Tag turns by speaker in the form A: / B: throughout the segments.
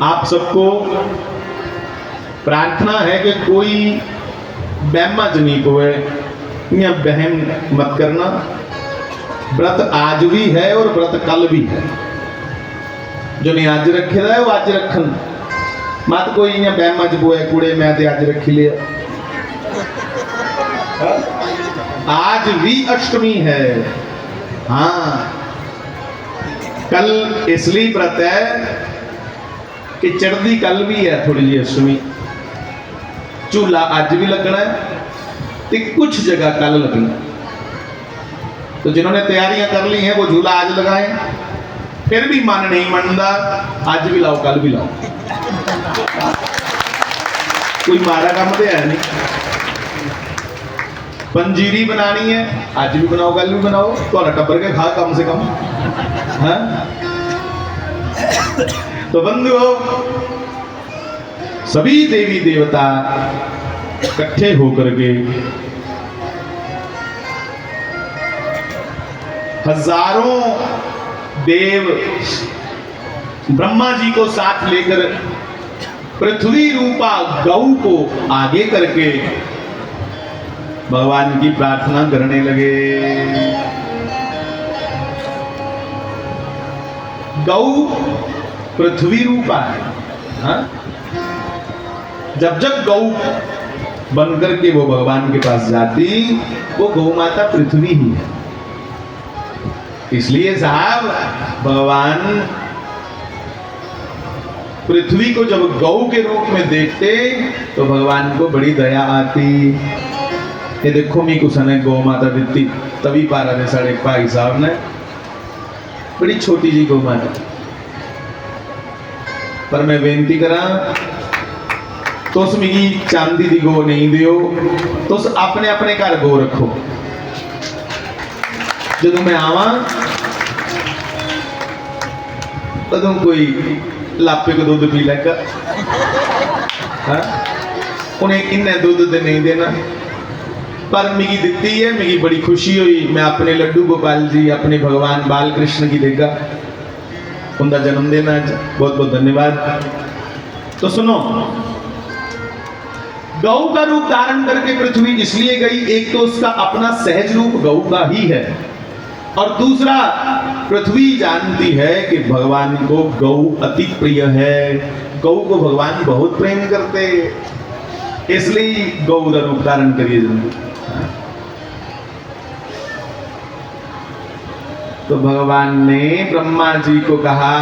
A: आप सबको प्रार्थना है कि कोई बहमा जनी को है या बहम मत करना। व्रत आज भी है और व्रत कल भी है। जो नहीं आज रखे है वो आज रखन, मत कोई या बहमा च बोए कूड़े मैं ते आज रखी लिया। आज भी अष्टमी है। हाँ, कल इसलिए व्रत है कि चढ़ती कल भी है थोड़ी जी अष्टमी। झूला आज भी लगना है तो कुछ जगह कल लगना। तो जिन्होंने तैयारियां कर ली हैं वो झूला आज लगाएं। फिर भी मन नहीं मनता, आज भी लाओ कल भी लाओ। कोई मारा काम तो है नहीं। पंजीरी बनानी है आज भी बनाओ कल भी बनाओ, तो टब्बर के खा कम से कम। हाँ? तो बंधुओं, सभी देवी देवता इकट्ठे होकर के हजारों देव ब्रह्मा जी को साथ लेकर पृथ्वी रूपा गौ को आगे करके भगवान की प्रार्थना करने लगे। गौ पृथ्वी रूपा है। हाँ? जब जब गौ बनकर के वो भगवान के पास जाती, वो गौ माता पृथ्वी ही है। इसलिए साहब भगवान पृथ्वी को जब गौ के रूप में देखते तो भगवान को बड़ी दया आती। ये देखो मी कुछ ने गौ माता दिती, तभी पारा ने साढ़े भाई साहब ने बड़ी छोटी जी गौ माता। पर मैं बेनती करा, तुस मिगी चांदी दी गौ नहीं दियो, तुस अपने अपने घर गौ रखो। जदों मैं आवा तदों कोई लापे को दूध पी लेगा। हाँ? उन्हें इन्हें दूध दे नहीं देना, पर मिगी दिती है, मिगी बड़ी खुशी हुई। मैं अपने लड्डू गोपाल जी, अपने भगवान बाल कृष्ण की देगा उनका जन्मदिन आज। बहुत बहुत धन्यवाद। तो सुनो, गौ का रूप धारण करके पृथ्वी इसलिए गई, एक तो उसका अपना सहज रूप गौ का ही है, और दूसरा पृथ्वी जानती है कि भगवान को गौ अति प्रिय है। गौ को भगवान बहुत प्रेम करते, इसलिए गौ का रूप धारण करिए जल्दी। तो भगवान ने ब्रह्मा जी को कहा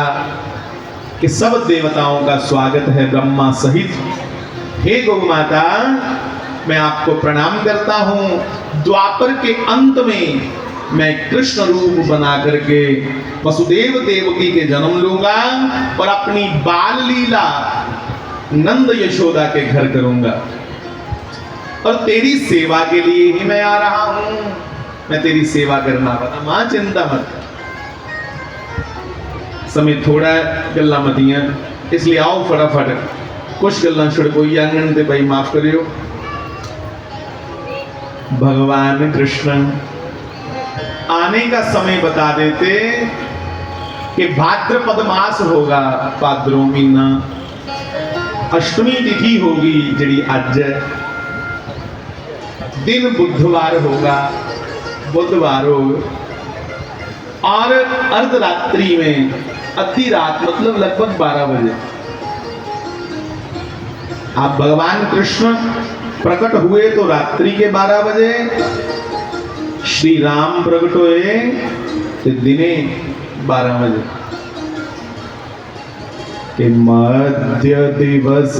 A: कि सब देवताओं का स्वागत है ब्रह्मा सहित। हे गौ माता, मैं आपको प्रणाम करता हूं। द्वापर के अंत में मैं कृष्ण रूप बना करके वसुदेव देवकी के जन्म लूंगा और अपनी बाल लीला नंद यशोदा के घर करूंगा, और तेरी सेवा के लिए ही मैं आ रहा हूं। मैं तेरी सेवा करना वाला, मां चिंता मत। समय थोड़ा गल्ला मतियां, इसलिए आओ फटाफट कुछ गल्ला छिड़कोई आंगन ते भाई माफ करियो। भगवान कृष्ण आने का समय बता देते कि भाद्रपद मास होगा, भाद्रो महीना, अष्टमी तिथि होगी जड़ी अज, दिन बुधवार होगा, बुधवार हो, और अर्धरात्रि में, अति रात मतलब लगभग 12 बजे आप भगवान कृष्ण प्रकट हुए तो रात्रि के 12 बजे, श्री राम प्रकट हुए तो दिने 12 बजे के मध्य दिवस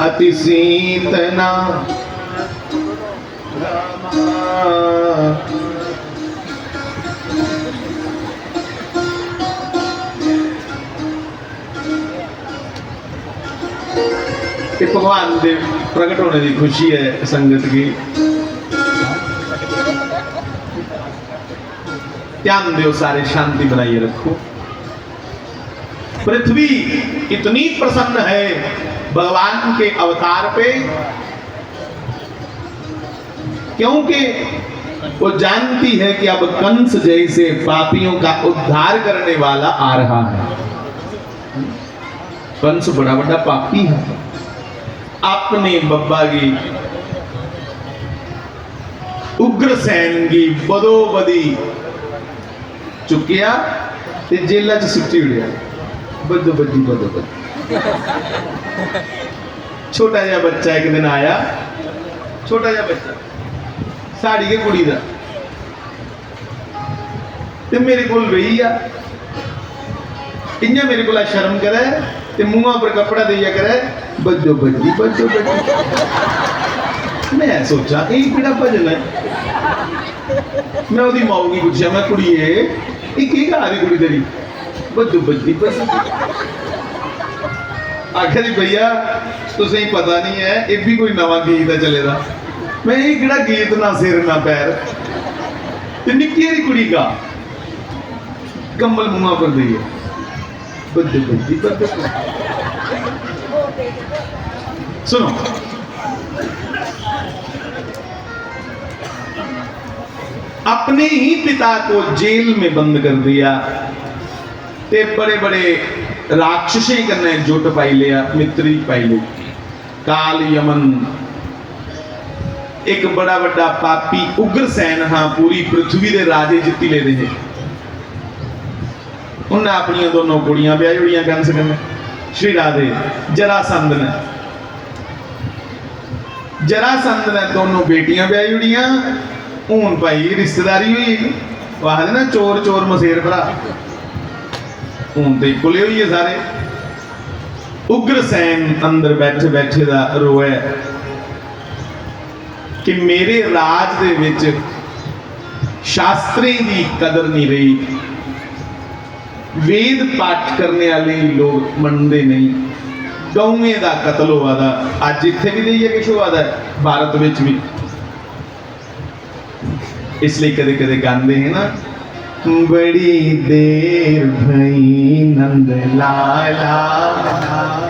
A: अति शीतना भगवान दे प्रकट होने की खुशी है संगत की। ध्यान दो, सारे शांति बनाइए रखो। पृथ्वी इतनी प्रसन्न है भगवान के अवतार पे, क्योंकि वो जानती है कि अब कंस जैसे पापियों का उद्धार करने वाला आ रहा है। कंस बड़ा बड़ा पापी है। अपने बब्बा की उग्रसेन की बदो बदी चुकिया ते जेला च सुट्टी उड़िया बदो बदी बदो बदी। छोटा जा बच्चा एक दिन आया, छोटा जा बच्चा साड़ी के कुड़ी दा ते मेरे कोल रही आ, इन्हें मेरे को शर्म करे ते मुंह पर कपड़ा दिया करे बजो बजी बजो बजी। मैं सोचा ये केड़ा भजन है। मैं ओदी माऊ की पूछा, मैं कुड़िए ये की गा रही कुड़ी तेरी बजो बजी बजी। आखिर जी भैया तुसें पता नहीं है ये भी कोई नवा गीत है चले दा। मैं ये केड़ा गीत ना सिर ना पैर ते निक्की हारी कुड़ी का कंबल मुंह पर दिए बजो बजी बजो। सुनो, अपने ही पिता को जेल में बंद कर दिया ते बड़े बड़े राक्षसे करने जुट पाई लिया, मित्री पाई ली। काल यमन एक बड़ा बड़ा पापी उग्रसेन हाँ पूरी पृथ्वी दे राजे जित्ती ले रहे। उन्हें अपनी दोनों कुड़ियां ब्याह जुड़ियां कंस कन्ने श्री राधे जरासंध ने, जरासंध ने दोनों बेटियां ब्याह जुड़ियां। हूं भाई रिश्तेदारी हुई वाह ना चोर चोर मसेर भरा हूं तो इको हुई है सारे। उग्रसेन अंदर बैठे बैठे दा रोए कि मेरे राज दे विच शास्त्रें दी कदर नहीं रही, वेद पाठ करने वाले लोग मनते नहीं, गौएं का कतल हुआ था। अज इत्थे भी नहीं है कुछ हुआ था भारत में भी, इसलिए कदे कदे गाते हैं ना बड़ी देर भई नंद लाला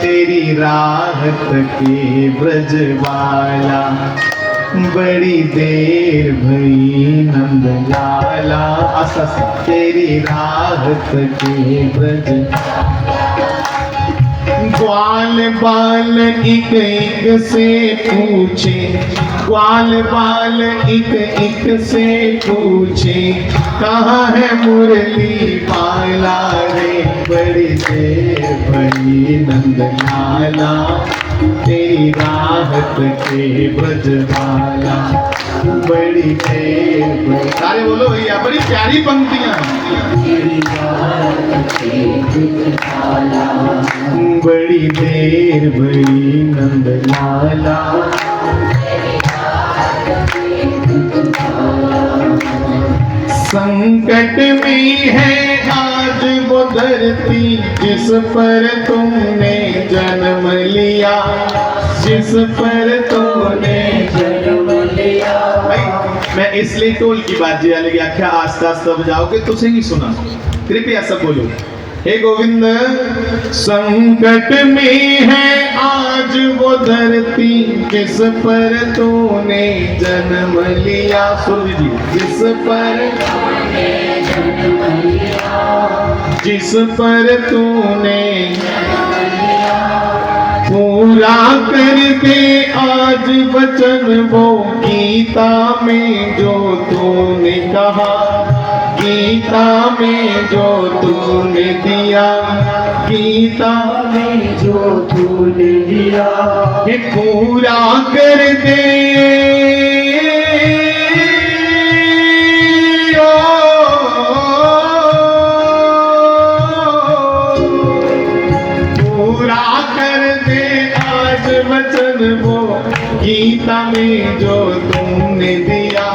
A: तेरी राहत के ब्रजवाला। बड़ी देर भई नंद लाला तेरी राहत के ब्रज। ग्वाल बाल एक एक से पूछे, ग्वाल बाल एक एक से पूछे कहाँ है मुरली बाला रे। बड़ी देर भई नंद लाला तेरी राहत के ब्रजवाला। बड़ी देर भई, सारे बोलो भैया, बड़ी प्यारी पंक्तियां। बड़ी देर भई नंद लाला संकट में है आज वो धरती जिस पर तुमने जन्म लिया, जिस पर तुमने जन्म लिया। भाई मैं इसलिए टोल की बात जी वाले आख्या आस्ता आस्ता बजाओगे तुझे ही सुना, कृपया सब बोलो हे गोविंद। संकट में है आज वो धरती जिस पर तूने जन्म लिया। सुन लीजिए, जिस पर जिस पर तूने पूरा कर दे आज वचन वो गीता में जो तूने कहा, गीता में जो तूने दिया, गीता में जो तूने दिया ये पूरा कर दे। पूरा कर दे आज वचन वो गीता में जो तुमने दिया,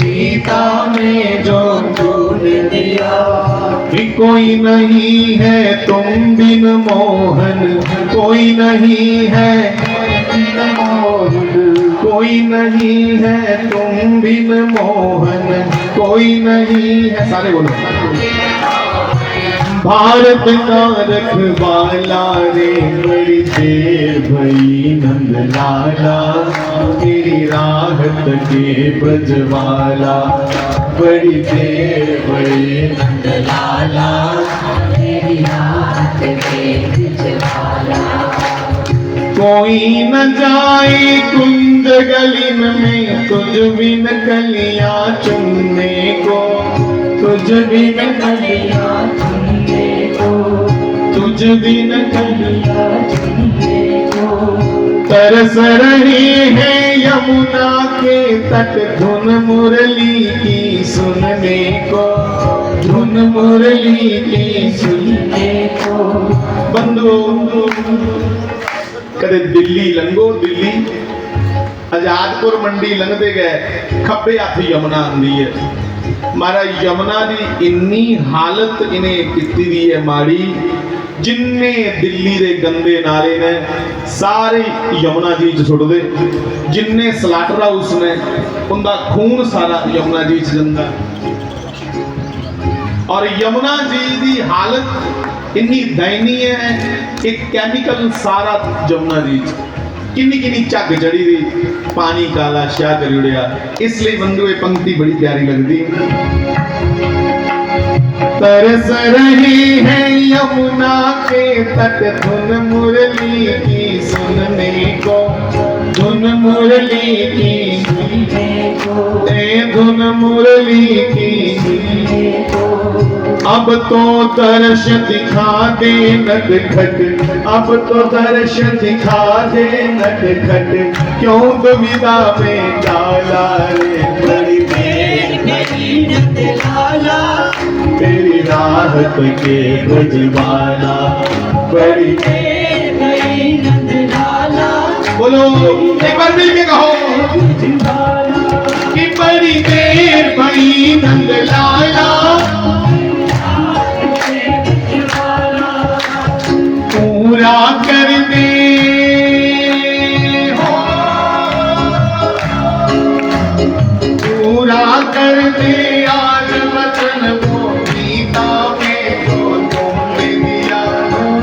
A: गीता में जो तूने दिया। कोई नहीं है तुम बिन मोहन, कोई नहीं है कोई नहीं है तुम बिन मोहन, कोई नहीं है। सारे बोलो भारत का रखवाला रे, बड़ी देर भई नंद लाला, तेरी राहत के बजवाला, बड़ी देर भई नंद लाला,
B: तेरी राहत के बजवाला।
A: कोई न जाए कुंज गलिन में, तुझ बिन कलियां चुनने को, तुझ बिन
B: कलियां चुनने को,
A: तुझ बिन
B: कलियां चुनने को।
A: तरस रही है यमुना के तट, धुन मुरली की सुनने को, धुन मुरली की
B: सुनने को।
A: बंधु कदे दिल्ली लंघो, दिल्ली आजादपुर मंडी लंघते गए, खब्बे हथ यमुना आंदी है। मारा यमुना दी इन्नी हालत इन्हें किती दी है माड़ी, जिन्ने दिल्ली दे गंदे नाले ने सारे यमुना जी च सुट दे, जिन्ने स्लाटर हाउस ने उनका खून सारा यमुना जी च जंदा। और यमुना जी दी हालत इन्नी दयनीय है, एक केमिकल सारा यमुना जी किन्नी किन्नी झग चढ़ी दी, पानी काला शाह कर उड़िया। इसलिए बंधु ये पंक्ति बड़ी प्यारी लगती। तरस रही है यमुना के तट, धुन मुरली की सुनने को, धुन मुरली की
B: सुनने को,
A: धुन मुरली की
B: सुनने को।
A: अब तो दर्श दिखा दे नटखट, अब तो दर्श दिखा दे नटखट, क्यों दुविधा में डाला रे, बड़ी देर
B: गई नंद लाला,
A: तेरी राहत के बजवाला, बड़ी
B: देर गई नंद लाला।
A: बोलो एक बार मिल के कहो कि बड़ी देर भई नंद लाला, पूरा कर दे हो, पूरा कर दे आज वचन वो, गीता में जो तुमने दिया,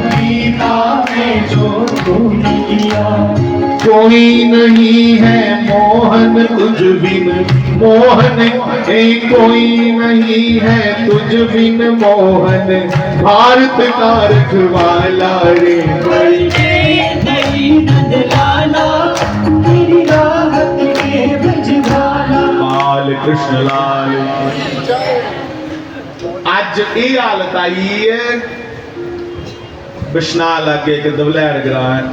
A: गीता में जो
B: तूने दिया।
A: कोई नहीं है मोहन तुझ बिन, मोहन हे कोई नहीं है तुझ बिन मोहन, भारत का रखवाला रे,
B: बड़ी देर गई नंद लाला, तेरी राहत के बजवाला।
A: बाल कृष्ण लाल। अज ये हालत आई है, बिश्नाह लागे एक दवलैड़ ग्रां है,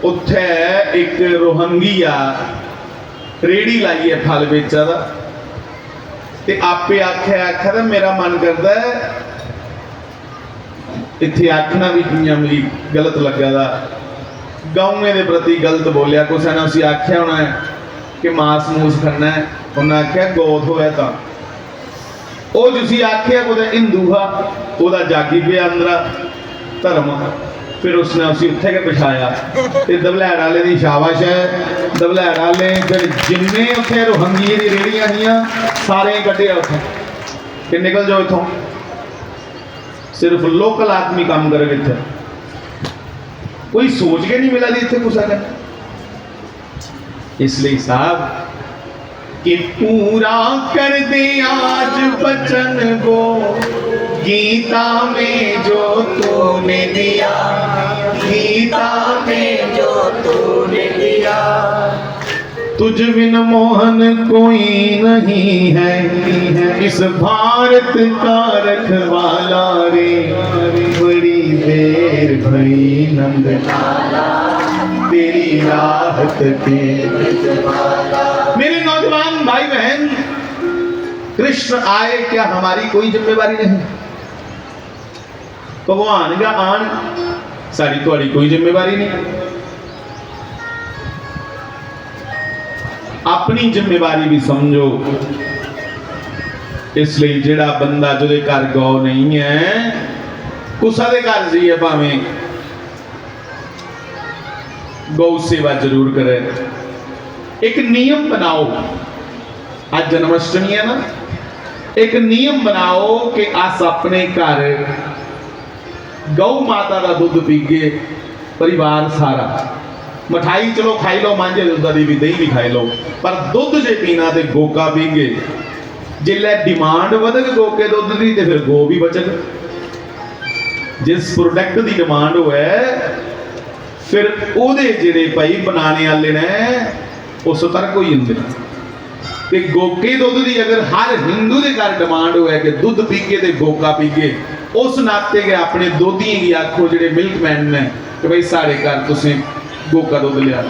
A: उत्थे एक रोहंगी आ रेड़ी लाई है फल बेचा दा, ते आपे आख्या तो मेरा मन करता है इत्थे आखना भी कियां मेरी गलत लगा दा, गाँवे के प्रति गलत बोलिया, कुछ ने उसी आख्या होना है कि मांस मूस खाना है, उन्हें आख्या गोत होया तो वो जिसी आख्या कुछ हिंदू हा, वह जागी पे अंदर धर्म, फिर उसने उसी उत्थे के बिछाया, ते दवलैड़ वाले की शाबाश है, दवलैड़ वाले फिर जिन्ने उत्थे रोहंगी दी रेड़ियां हियां सारे कड्ढे उत्थे कि निकल जाओ इथों, सिर्फ लोकल आदमी काम करे इत्थे, कोई सोच के नहीं मिला जी इत्थे कुछ है। इसलिए साहब कि पूरा कर दे आज वचन वो, गीता में जो तूने दिया, गीता में जो तूने दिया, तुझ बिन मोहन कोई नहीं है, इस भारत का रखवाला रे, बड़ी देर भई नंद लाला, तेरी राहत के बजवाला। मेरे नौजवान भाई बहन, कृष्ण आए क्या हमारी कोई जिम्मेवारी नहीं, भगवान का आन सारी थोड़ी कोई जिम्मेवारी नहीं, अपनी जिम्मेवारी भी समझो। इसलिए जेड़ा बंदा जिहदे घर गौ नहीं है, कुसा दे घर जाइए भावें गौ सेवा जरूर करे। एक नियम बनाओ, आज जन्माष्टमी है ना, एक नियम बनाओ कि अस अपने घर गौ माता का दुध पीगे, परिवार सारा। मिठाई चलो खाई लो, मांझे दुद्ध की भी, दही भी खाई लो, पर दुध जे पीना तो गोका पीगे। जिसले डिमांड वधग गो के दुध की तो फिर गो भी बचग। जिस प्रोडक्ट की डिमांड हो फिर ओदे जिहड़े भाई बनाने वाले ने वो सतर्क हो जाते हैं कि गोके दुध की अगर हर हिंदू के घर डिमांड हो कि दुध पीगे तो गोका पीगे, उस नाते के अपने दोधियों की आखो जो मिल्कमैन ने कि भाई साढ़े घर तुम गोका दुध लिया,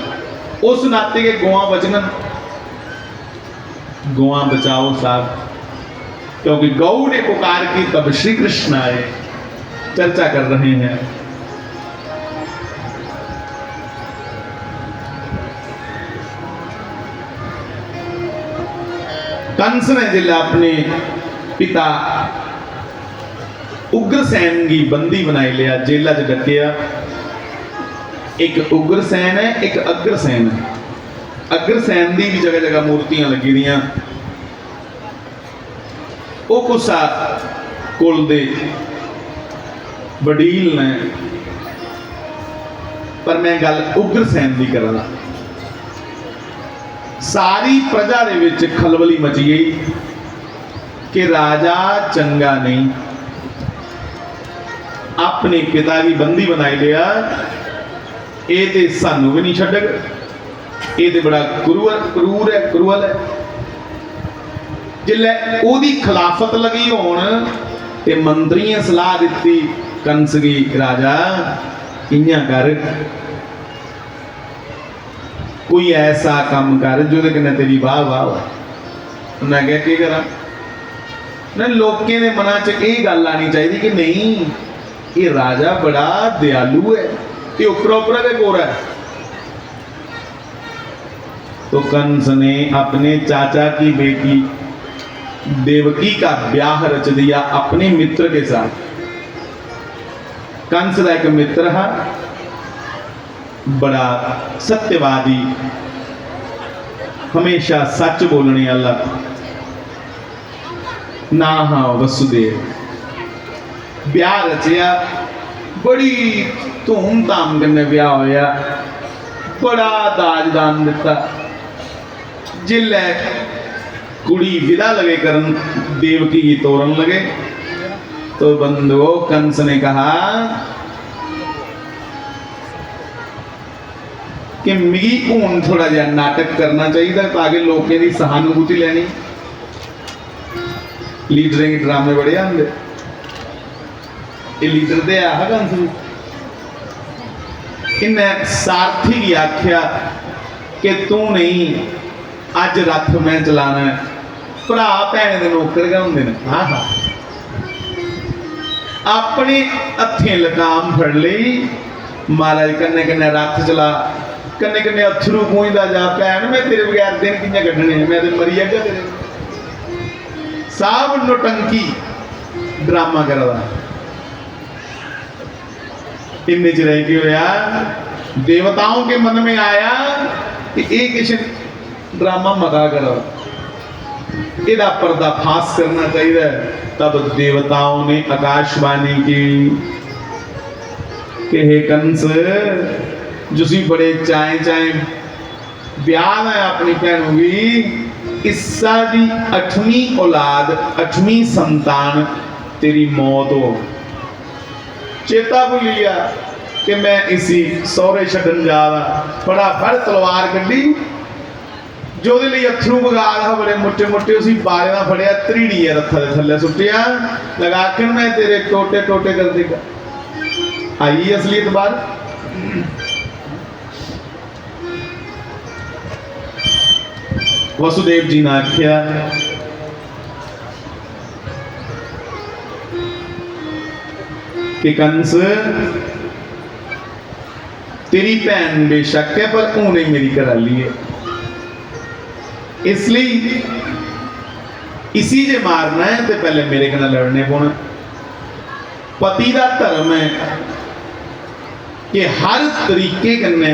A: उस नाते के गौआं बचन। गौआं बचाओ साहब, क्योंकि गौ ने पुकार की तब श्री कृष्ण आए। चर्चा कर रहे हैं कंस ने जिला अपने पिता उग्रसेन की बंदी बनाई लिया, जेला च डकिया। एक उग्रसेन है, एक अग्रसेन है। अग्रसेन की भी जगह जगह मूर्तियां लगी दियां। वो कुसा कुल दे वडील ने, पर मैं गल उग्रसेन की करा। सारी प्रजा दे विच खलबली मची गई कि राजा चंगा नहीं, अपने पिता की बंदी बनाई लिया, ये तो सानू भी नहीं छड्डग, ये तो बड़ा क्रूर है, क्रूअल है। जिल्लै ओदी खिलाफत लगी होण ते मंत्रियों सलाह दी कंस की, राजा इयां कर, कोई ऐसा काम कर जो तेरी वाह वाह हो। उन्हें कहा की करा, लोगों के मना च ये गल आनी चाहिए कि नहीं ये राजा बड़ा दयालु है, ये उपरा उपरा के गोरा है। तो कंस ने अपने चाचा की बेटी देवकी का ब्याह रच दिया अपने मित्र के साथ। कंस का एक मित्र है, बड़ा सत्यवादी, हमेशा सच बोलने वाला, ना हाँ वसुदेव। ब्याह रचिया, बड़ी धूमधाम कन्नै ब्याह होया, बड़ा दाजदान दिता। जिल्लै कुड़ी विदा लगे करन, देवकी की तोरन लगे, तो बंधुओं कंस ने कहा कि मिगी हूं थोड़ा जिहा नाटक करना चाहिए ताकि लोगों की सहानुभूति लेनी। लीडरें के ड्रामे बड़े आंदे, ये लीडर दे आ कंस नूं। इन्हें सारथी की आख्या कि तू नहीं अज रथ मैं चलाना है, भरा भैन के नौकर गै हुंदे ने। हाँ हाँ, अपने हथें लगाम फड़ लई, महाराज कन्ने कन्ने रथ चला, कन्ने कन्ने अथरू पहुंचता जा, भैन मैं तेरे बगैर दिन कि'यां कड्ढने, मैं तो मरी जागा तेरे। सब नौटंकी ड्रामा करदा। इन्ने च रह के होया, देवताओं के मन में आया कि ये किसी ड्रामा मता करो, इहदा पर्दाफाश करना चाहिए। तब देवताओं ने आकाशवाणी की कि हे कंस, जुसी बड़े चाहे चाहे ब्याह है अपनी भैनों की, इस्सा दी 8वीं औलाद, 8वीं संतान तेरी मौत हो। चेता भूल गया कि मैं इसी सौरे छड्डन जा रहा, फटाफट तलवार कड्डी, जो दे लई अथरू बगा रहा, बड़े मोटे मोटे उसी बाले ना फड़िया, त्रीड़िए रथा दे थल्ले सुटिया, लगा के मैं तेरे टोटे टोटे कर देगा। आई असलियत बार। वसुदेव जी ने आख्या कि कंस, तेरी भैन बेशक है पर उन्हें मेरी घराली है, इसलिए इसी जे मारना है तो पहले मेरे कन्नै लड़ने पौना। पति का धर्म है कि हर तरीके कन्नै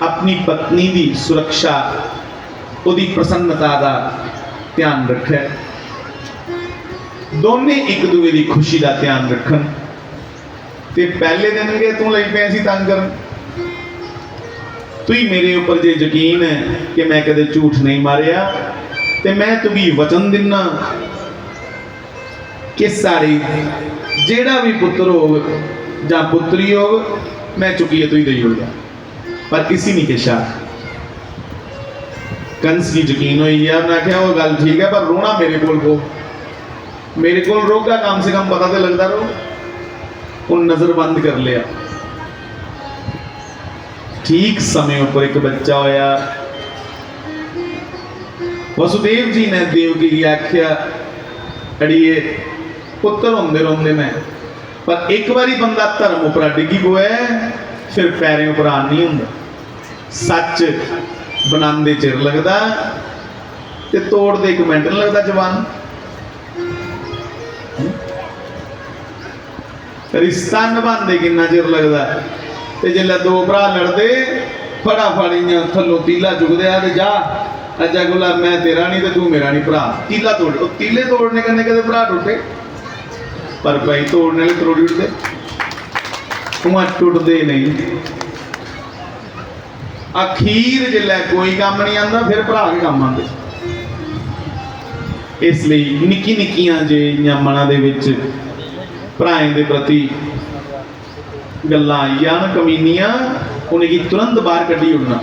A: अपनी पत्नी की सुरक्षा, उसकी प्रसन्नता का ध्यान रखे। दोने एक दूए की खुशी का ध्यान रखन। ते पहले दिन गए तू लग पे सी तंग करन, तू ही मेरे ऊपर जे यकीन है कि मैं कदे झूठ नहीं मारिया, ते मैं तुगी वचन दिना कि सारी जेड़ा भी पुत्र हो या पुत्री हो मैं चुकी है तू ही दई होगा। पर किसी नहीं केशा कंस की यकीन हुई है, मैं क्या वो गल ठीक है, पर रोना मेरे को मेरे को रोगा कम से कम पता तो लगता रो। उन नजर बंद कर लिया। ठीक समय पर एक बच्चा होया। वसुदेव जी ने देवकी की आख्या अड़िए पुत्र होंदे रोंदे में, पर एक बारी बंदा धर्म उपर डिगी पोए फिर पैरों उपर आन नहीं होंदा। सच बनांदे चिर लगदा ते तोड़दे एक मिनट नहीं लगदा जवान। रिश्ता निभांदे किन्ना चिर लगदा, ते जिल्लै दो भरा लड़दे फटाफट इयां थल्लों तीला चुकदे आ ते जा अजा कोला मैं तेरा नहीं ते तू मेरा नहीं भरा, तीला तोड़। ओ तीले तोड़ने कन्नै कदे भरा टुटे, पर भाई तोड़ने वाले तोड़ी उठते, उआं टुटदे नहीं। अखीर जिल्लै कोई काम नहीं आंदा फिर भरा के काम आंदे। इसलिए निक्की निक्कियां जिहियां मनां दे विच भराएं दे प्रति गल्लां आई जान कमीनियां, उन्हें तुरंत बाहर कड्ढी उड़ना,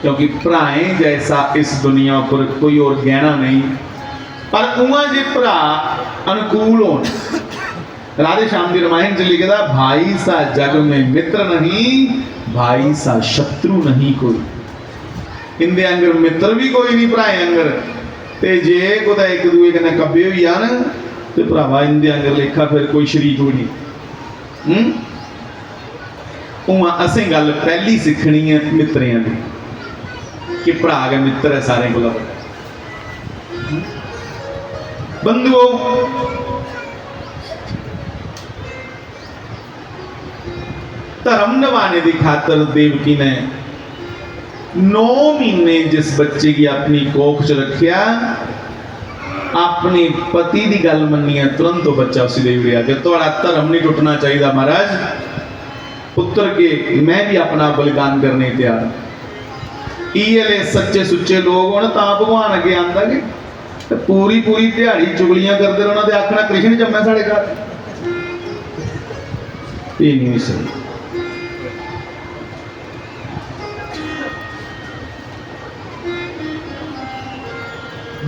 A: क्योंकि भराएं जैसा इस दुनिया पर कोई और गहना नहीं। पर उआं जे भरा अनुकूल हो, राधे श्याम की रामायण च लिखदा भाई सा जग में मित्र नहीं, भाई सा शत्रु नहीं कोई। इंदे अंगर मित्र भी कोई नहीं भराएं अंगर, ते जे कुदै एक दूए कन्नै कब्बे होई जान ते भरावा इंदे अंगर लेखा फिर कोई शरीक भी नहीं। उआं असें गल पहली सीखनी है मित्रें की कि भरा के मित्र है सारे कोला बड़ा। बंधुओं धर्म निभाने की खातर देवकी ने 9 महीने जिस बच्चे की अपनी कोख च रखिया, अपने पति की गल मनी है, तुरंत वो बच्चा उसी दे उड़िया कि थोड़ा धर्म नहीं टुटना चाहिए महाराज, पुत्र के मैं भी अपना बलिदान करने तैयार। ये सच्चे सुच्चे लोग हो तो भगवान अगे आंदा कि पूरी पूरी दिहाड़ी चुगलियां करते रहो तो आखना कृष्ण जम्मे साढ़े घर, ये नहीं सही।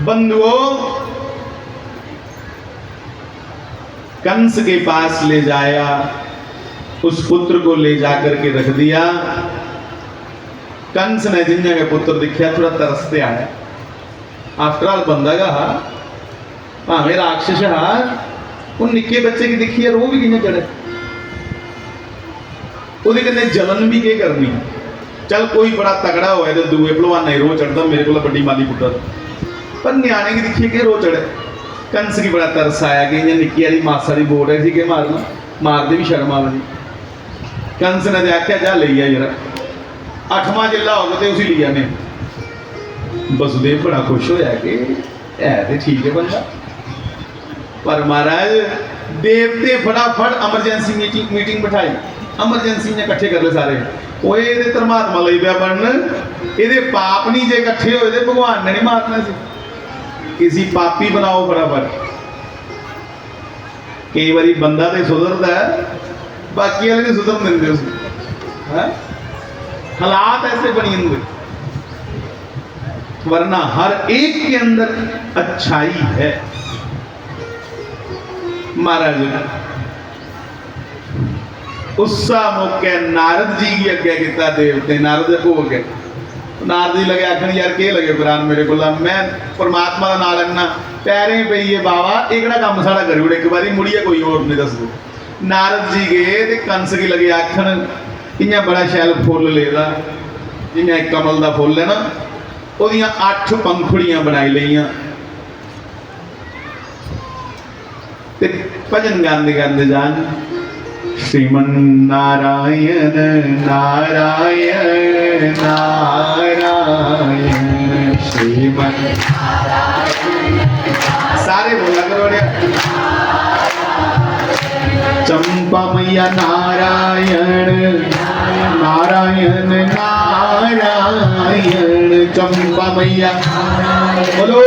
A: बंधुओं कंस के पास ले जाया, उस पुत्र को ले जाकर के रख दिया। कंस ने जिन्हें के पुत्र दिखा थोड़ा तरसते आया। आफ्टर ऑल बंदा का हा भावे राक्षस हा, उन निक्के बच्चे की दिखी है रो भी किने चढ़े, ਉਹਦੇ कन्नै जलन भी के करनी। चल कोई बड़ा तगड़ा होए तो दूए भलवान रो चढ़ता मेरे को बड़ी माली पुत्र, पर न्याणे की दिखिए कि रो चढ़े। कंस की बड़ा तरस आया कि इन्हें निक्की वाली मासा की बोल रहे थे कि मारना, मारते भी शर्म आवी। कंस ने आख्या जा ले यार 8वां जिला होगा तो उसी लिया ने। वसुदेव बड़ा खुश होया कि है तो ठीक है बंदा, पर महाराज देवते फटाफट एमरजेंसी मीटिंग बिठाई, एमरजेंसी ने इकट्ठे कर ले सारे। वो ये धर्मात्मा लई पिया बनन, ये पाप नहीं जे इकट्ठे होए तो भगवान ने नहीं मारना सी, किसी पापी बनाओ फटाफट। कई बारी बंदा तो सुधरता है, बाकी वाले नहीं सुधर देंगे उसको, हालात ऐसे बनी होंगे, वरना हर एक के अंदर अच्छाई है। महाराज उसा मौके नारद जी की अगे किया देवते, नारद हो गए। नारद जी लगे आखन यार के लगे कुरान मेरे को, मैं परमात्मा का नाम लेना पैरें पे ये बाबा एकड़ा काम साड़ा करी उड़े, एक बार मुड़िए कोई और नहीं दस दो। नारद जी गए तो कंस की लगे आखन इं बड़ा शैल फुल लेदा, जिन्हें एक कमल का फुल है ना, वो 8 पंखुड़ियां बनाई लिया, भजन गाते गाते जान श्रीमन नारायण नारायण नारायण श्रीमन नारायण सारे बोला करो रे। चंपा मैया नारायण नारायण नारायण चंपा मैया बोलो।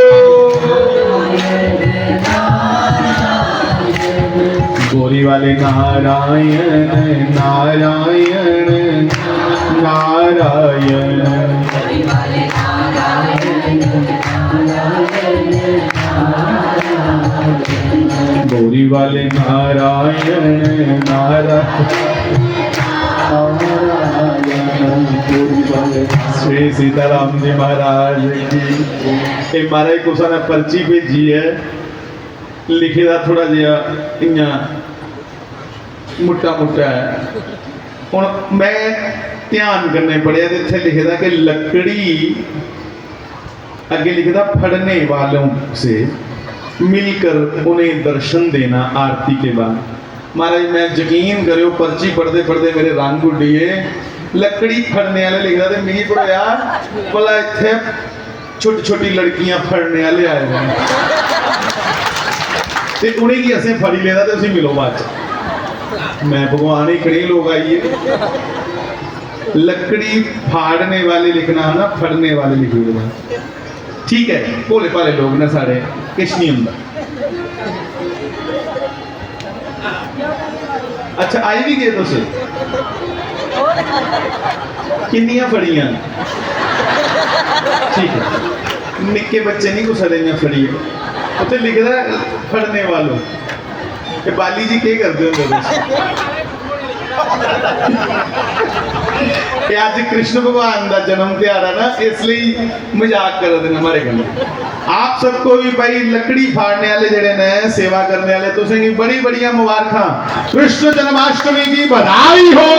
A: गोरी वाले नारायण नारायण नारायण गोरी वाले नारायण नारायण श्री सीताराम जी महाराज की। महाराज कुछ ने पर्ची भेजी है, लिखे दा थोड़ा जिहा इयां मुट्टा मुट्टा है। हुण मैं ध्यान करने पड़िया तो इत्थे लिखे दा कि लकड़ी अगे लिखे दा फड़ने वालों से मिलकर उन्हें दर्शन देना आरती के बाद। महाराज मैं यकीन करो पर्ची पढ़ते पढ़ते मेरे रंग उड्डिए। लकड़ी फड़ने वाले लिखदा ते मिगी पढ़ो यार भला इत्थे छोटी छोटी लड़कियां फड़ने वाले आए हुए हैं ते उन्हें की असें फड़ी लेदा ते उसी मिलो बाद च। मैं भगवान ही खड़े लोग आइए। लकड़ी फाड़ने वाले लिखना है ना, फड़ने वाले लिखे हुए। ठीक है भोले भाले लोग ने सारे, किश नहीं होंदा। अच्छा आई भी गए तुस किन्नियां फड़ियां? ठीक है निक्के बच्चे नहीं कुसले फड़िए उत्थे लिखदा फड़ने वालों। बाली जी क्या करते होंगे? आज कृष्ण भगवान का जन्म दिहाड़ा ना, इसलिए मजाक कर रहे हैं हमारे गल। आप सबको भी भाई लकड़ी फाड़ने वाले जेडे ने सेवा करने वाले तुसें की बड़ी बड़िया मुबारक। कृष्ण जन्माष्टमी की बधाई हो।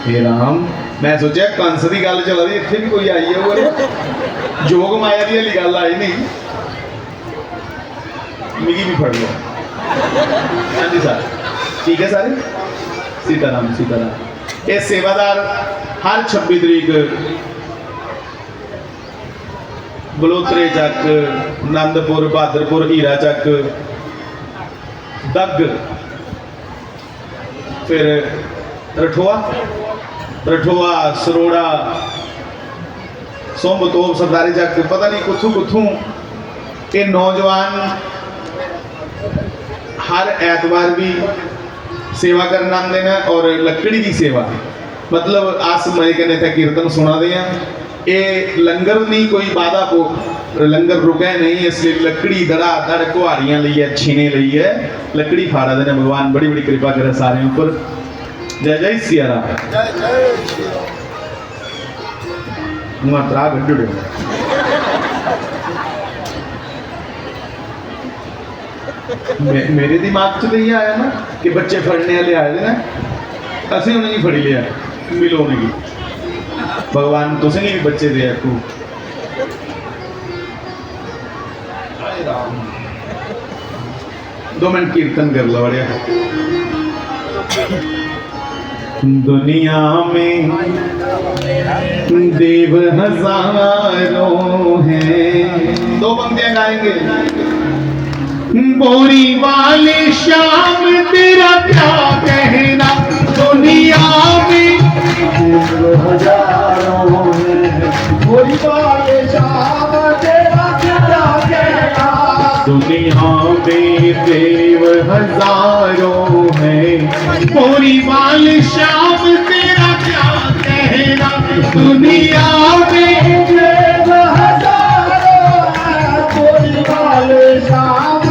A: हे राम मैं सोचा कंस की गल चला रही, इतने भी कोई आई है जोग माया की गल आई नहीं। मिगी भी फड़ लो। हाँ जी सर ठीक है सारे। सीताराम सीताराम। ये सेवादार हर 26 तरीक बलोत्रे चक, नंदपुर, बहादुरपुर, हीरा चक, दग, फिर रठोआ, सरोड़ा, सोमबतोब, सरदारी चक, पता नहीं कुथों ये नौजवान हर ऐतवार भी सेवा करना आते हैं। और लकड़ी की सेवा मतलब आस मजे कने थे कीर्तन सुना दे। ये लंगर नहीं कोई बाधा को लंगर रुके नहीं, इसलिए लकड़ी दड़ा दड़ कुहारियां ली है, छीने ली है, लकड़ी फाड़ा देने। भगवान बड़ी बड़ी कृपा करे सारे ऊपर। जय जय सिया राम। त्रा गड्ढे मेरे दिमाग च तो ये आया ना कि बच्चे फड़ने वाले आए ना, असं उन्हें फड़ी लिया मिलो उन्हें। भगवान तुसें भी बच्चे दे तू। दो मिनट कीर्तन कर लो बढ़िया। दुनिया में देव हजारों हैं। दो पंक्तियां गाएंगे। बोरी वाले श्याम तेरा क्या कहना, दुनिया में हजारों हैं। बोरी वाले श्याम तेरा क्या कहना, दुनिया में देव हजारों हैं। बोरी वाले श्याम तेरा क्या कहना, दुनिया में देव हजारों हैं। बोरी वाले श्याम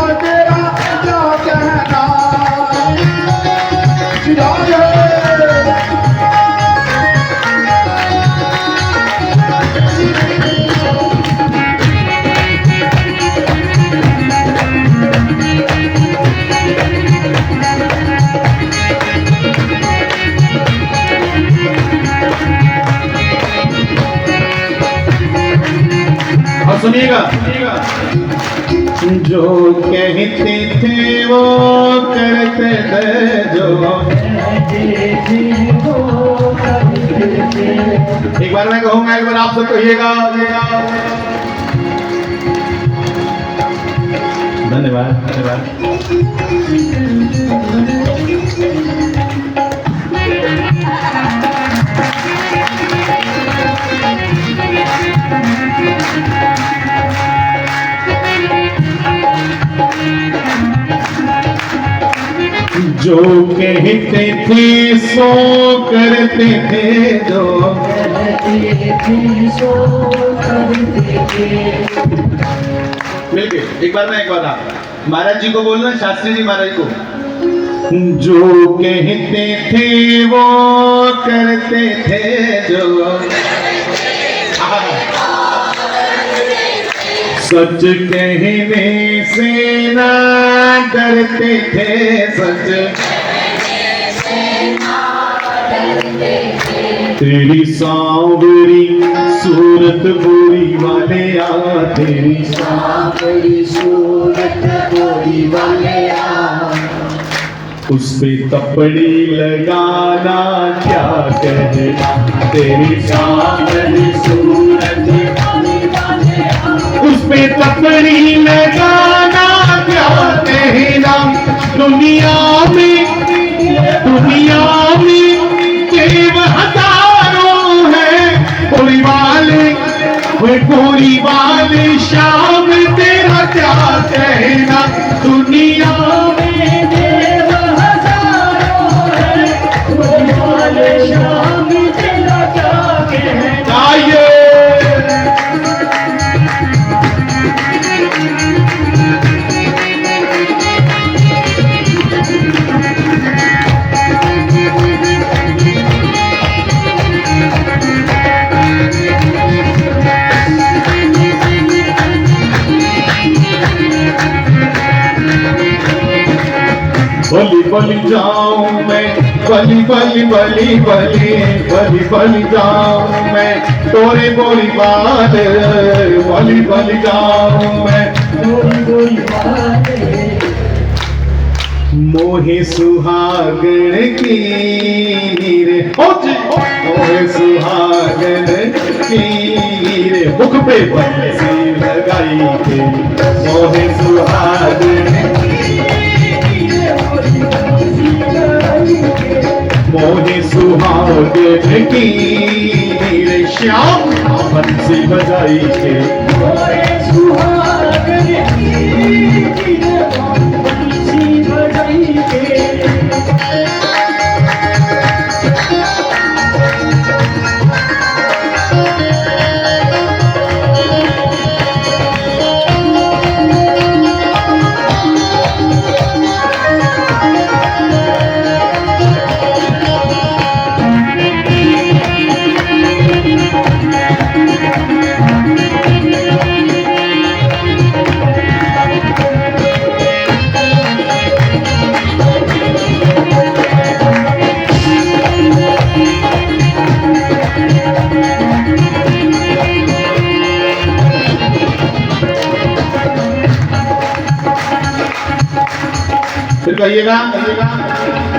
A: सुनिएगा। जो कहते थे वो करते थे, जो कहते थे वो करते एक बार मैं कहूंगा, एक बार आप सब कहिएगा। धन्यवाद धन्यवाद। जो कहते थे सो करते थे, जो मिलके एक बार आप महाराज जी को बोलना, शास्त्री जी महाराज को। जो कहते थे वो करते थे, जो सच कहने से ना डरते थे, सच तेरी सांवरी सूरत बुरी वाले आ, तेरी
B: सांवरी सूरत बुरी वाले आ,
A: उस पे तपड़ी लगाना क्या कहना, तेरी सांवरी सूरत
B: बुरी वाले आ,
A: उस पे तपड़ी लगाना क्या कहना। दुनिया में देव हजारों हैं, कोई वाले शाम तेरा क्या कहना। दुनिया
B: में देव हजारों हैं, कोई वाले शाम तेरा क्या कहना।
A: आइए बलि बलि जाऊं मैं, बलि बलि बलि बलि बलि बलि जाऊं मैं, तोरे बोली बात बलि बलि जाऊं मैं।
B: गोरी वाले
A: मोहे सुहागण की नीरे, मोहे सुहागन की नीरे, मुख पे बंसी लगाई के, मोहे सुहागन मोहे सुहागन की नीरे, श्याम बंसी बजाई के,
B: मोरे सुहागन की बंसी बजाई के।
A: फिर कहिएगा,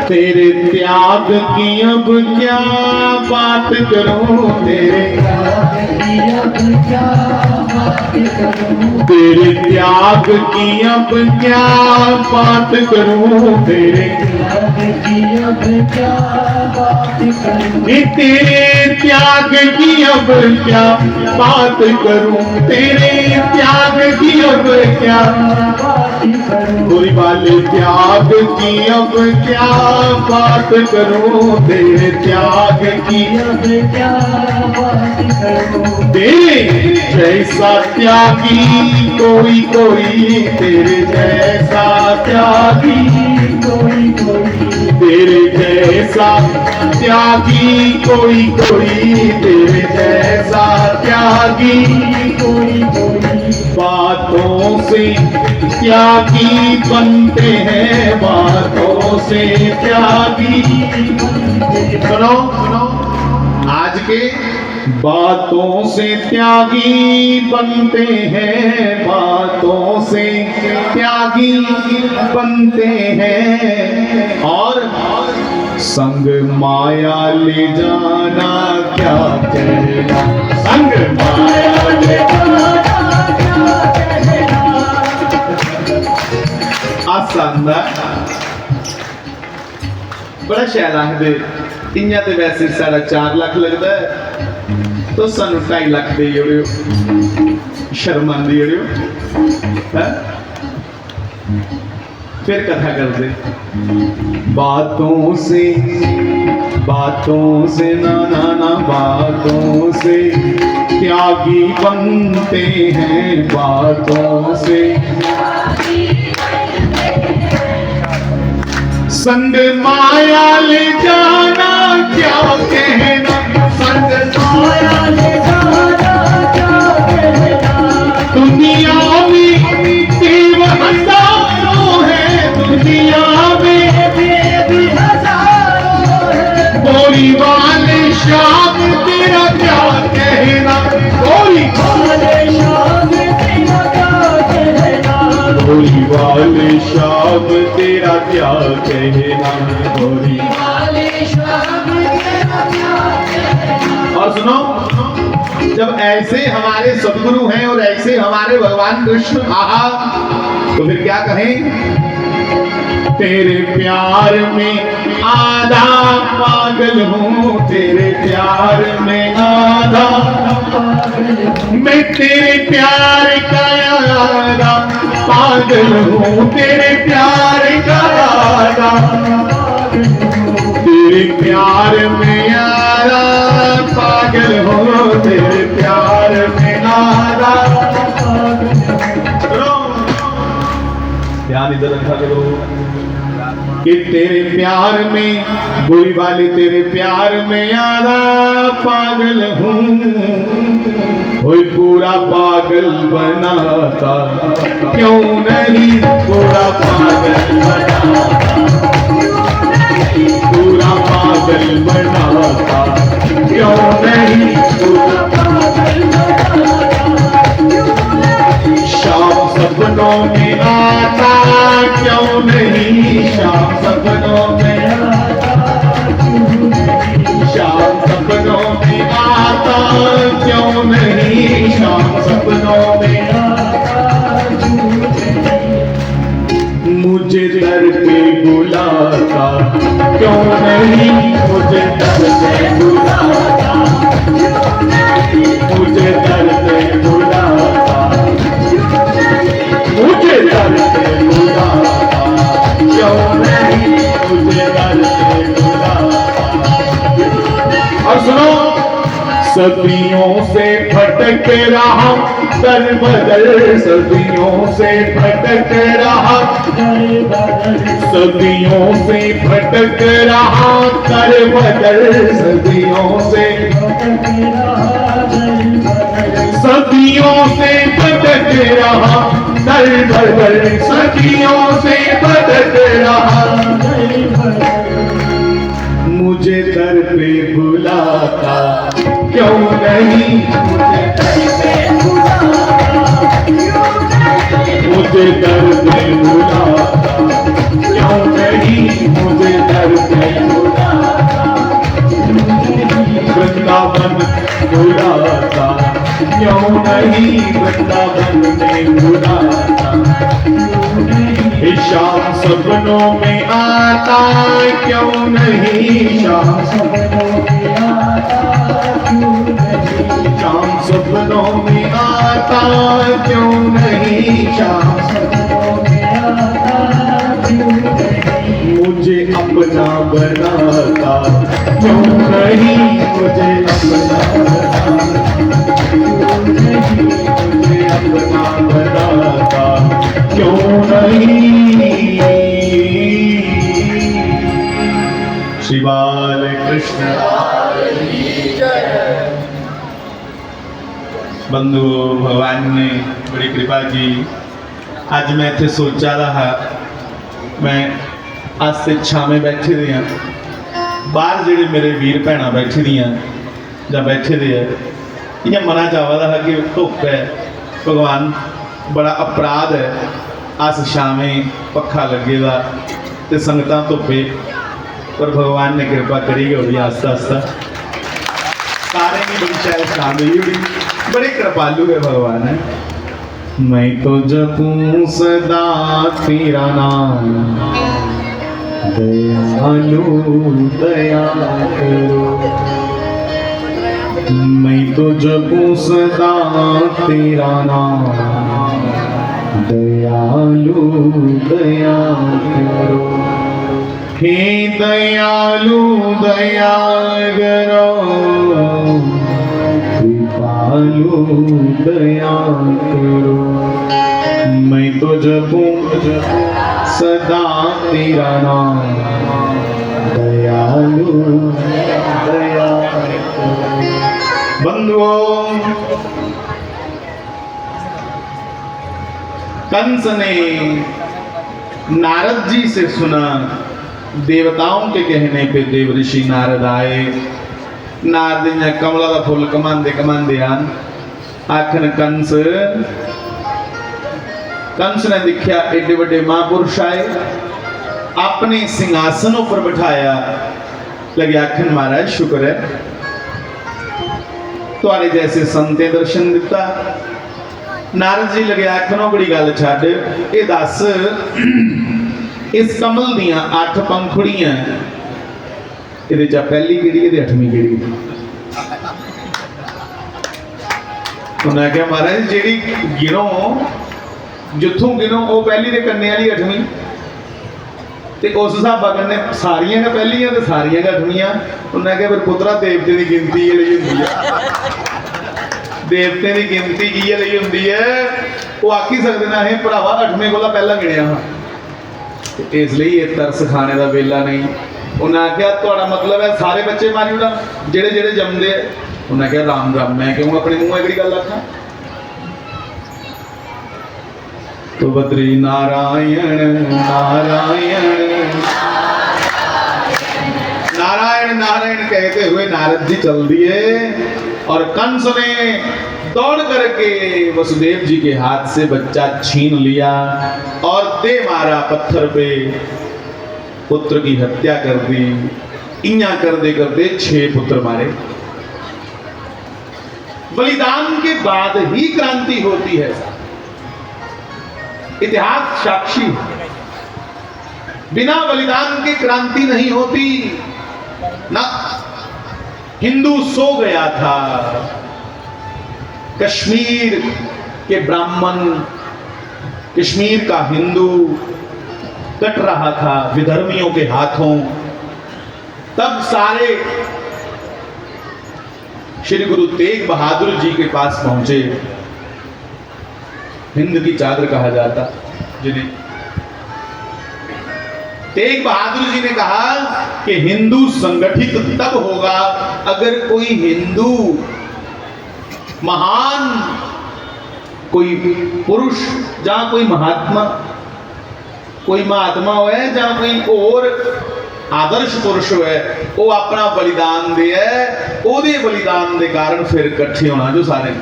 A: तेरे त्याग की अब क्या बात करूं, तेरे त्याग की अब क्या बात करूं, तेरे त्याग की अब क्या बात करूं, तेरे त्याग की अब क्या कोई वाले त्याग की अब क्या बात करूं, तेरे त्याग की अब क्या बात करूं। तेरे जैसा त्यागी कोई तेरे जैसा त्यागी कोई तेरे जैसा त्यागी कोई तेरे जैसा त्यागी कोई बातों से त्यागी बनते हैं, बातों से त्यागी। सुनो आज के बातों से त्यागी बनते हैं, बातों से त्यागी बनते हैं, और संग माया ले जाना क्या कहना, संग माया ले आसाना बड़ा शैल आखदे इयां ते वैसे 4.5 लाख लगता है तो सानू 2.5 लाख दे जड़ियो शर्मांदी जड़ियो है। फिर कथा कर दे बातों से ना ना ना बातों से त्यागी बनते हैं, बातों से संग माया ले जाना क्या कहना, संग माया ले जाना क्या कहना। दुनिया में देव हजारों है, दुनिया में देव हजारों है, गोरी वाले श्याम तेरा क्या कहना, गोरी वाले श्याम तेरा क्या कहना, गोरी वाले श्याम तेरा क्या कहना, गोरी वाले श्याम तेरा क्या कहना। और सुनो, जब ऐसे हमारे सदगुरु हैं और ऐसे हमारे भगवान कृष्ण आहा तो फिर क्या कहें। तेरे प्यार में आधा पागल हूँ, तेरे प्यार में आधा मैं तेरे प्यार का आधा पागल हूँ, तेरे प्यार का आधा, तेरे प्यार में आधा पागल हूँ, तेरे प्यार में आधा। ध्यान इधर रखा करो कि तेरे प्यार में गोरी वाले तेरे प्यार में आधा पागल हूँ, कोई पूरा पागल बनाता क्यों नहीं, पूरा पागल बनाता, पूरा पागल बनाता क्यों नहीं, पूरा पागल शाम सपनों में आता क्यों नहीं, शाम सपनों में आता, शाम सपनों में आता क्यों नहीं, शाम सपनों में आता, मुझे दर पे बुलाता क्यों नहीं, मुझे दर पे बुलाता, मुझे दर पे बुलाता, मुझे दर पे बुलाता क्यों नहीं, मुझे दर पे बुलाता। और सुनो, सदियों से भटक रहा दर बदल, सदियों से भटक रहा दर बदल, सदियों से भटक रहा दर बदल, सदियों से भटक रहा दर बदल, सदियों से भटक रहा दर बदल, सदियों से भटक रहा दर बदल, मुझे दर पे बुलाता क्यों नहीं, मुझे दर पे बुलाता क्यों नहीं, मुझे दर पे बुलाता क्यों नहीं, मुझे दर पे बुलाता, वृंदावन बुलाता क्यों नहीं, वृंदावन में बुलाता, शाम सपनों में आता क्यों नहीं, शाम सपनों में आता क्यों नहीं, शाम सपनों में आता क्यों नहीं, शाम सपनों में आता क्यों नहीं, मुझे अपना बनाता क्यों नहीं, मुझे अपना बनाता क्यों नहीं, मुझे अपना बनाता क्यों नहीं। श्री बाल कृष्ण बंधु भगवान ने बड़ी कृपा की। आज मैं इतने सोचा रहा, मैं आज से छावे बैठे दे बाहर जेडे मेरे वीर भैन बैठे दियाँ ਜਾਂ बैठे दे इं मना चावा रहा कि धुप है भगवान बड़ा अपराध है, अस छावें पखा लगेगा तो संगतां धुप्पे पर भगवान ने कृपा करी होगी आस्ता आस्ता सारे की बड़ी शायद शाम हुई होगी। बड़े कृपालु है भगवान है। मैं तो जपूं सदा तेरा नाम दयालु दया करो। मैं तो जपूं सदा तेरा नाम दयालु दया करो। हे दयालु दया करो कृपालु दया करो। मैं तो जपूं सदा तेरा नाम दयालु दया करो। बंधुओं, कंस ने नारद जी से सुना। देवताओं के कहने पे देव ऋषि नारद आए। नारद ने कमला का फुल कमांदे कमांदे आन आखन कंस ने देखा एडे बड़े महापुरुष आए, अपने सिंहासन पर बिठाया। लगे आखन महाराज शुक्र है तुम्हारे जैसे संते दर्शन दिता। नारद जी लगे आखनो बड़ी गल छड्ड, ये दस इस कमल दियां 8 पंखुड़ियां इहदे च पहली किहड़ी ते 8वीं किहड़ी? उन्हें कहा महाराज जिहड़ी गिनो जिथों गिनो वो पहली ते कन्ने वाली 8वीं ते उस हिसाबा कन्ने सारियां का पहलियां ते सारियां का 8वीं। उन्हें कहा फिर पुत्रा देवते की गिनती ये लई हुंदी है। देवते की गिनती की लई हुंदी है वो आखी सकते ना है भरावा 8वें कोला पहला गिणिया हाँ। इसलिए ये तरस खाने का वेला नहीं। उन्हें आख्या तुहाडा मतलब है सारे बच्चे मारी उड़ा जेड़े जेड़े जमदे है। उन्हें कहा राम राम मैं क्यों अपने मुंह एक गल आखा। तो बद्री नारायण नारायण नारायण नारायण कहते हुए नारद जी चल दिए और कंस ने दौड़ करके वसुदेव जी के हाथ से बच्चा छीन लिया और दे मारा पत्थर पे। पुत्र की हत्या कर दी। इन्या करते करते 6 पुत्र मारे। बलिदान के बाद ही क्रांति होती है। इतिहास साक्षी है। बिना बलिदान के क्रांति नहीं होती ना। हिंदू सो गया था। कश्मीर के ब्राह्मण, कश्मीर का हिंदू कट रहा था विधर्मियों के हाथों। तब सारे श्री गुरु तेग बहादुर जी के पास पहुंचे। हिंद की चादर कहा जाता जिन्हें। तेग बहादुर जी ने कहा कि हिंदू संगठित तब होगा अगर कोई हिंदू महान कोई पुरुष जहां कोई महात्मा होए जहां कोई और आदर्श पुरुष होए वो अपना बलिदान दे ओदे बलिदान दे कारण फिर इकट्ठे होना जो सारे।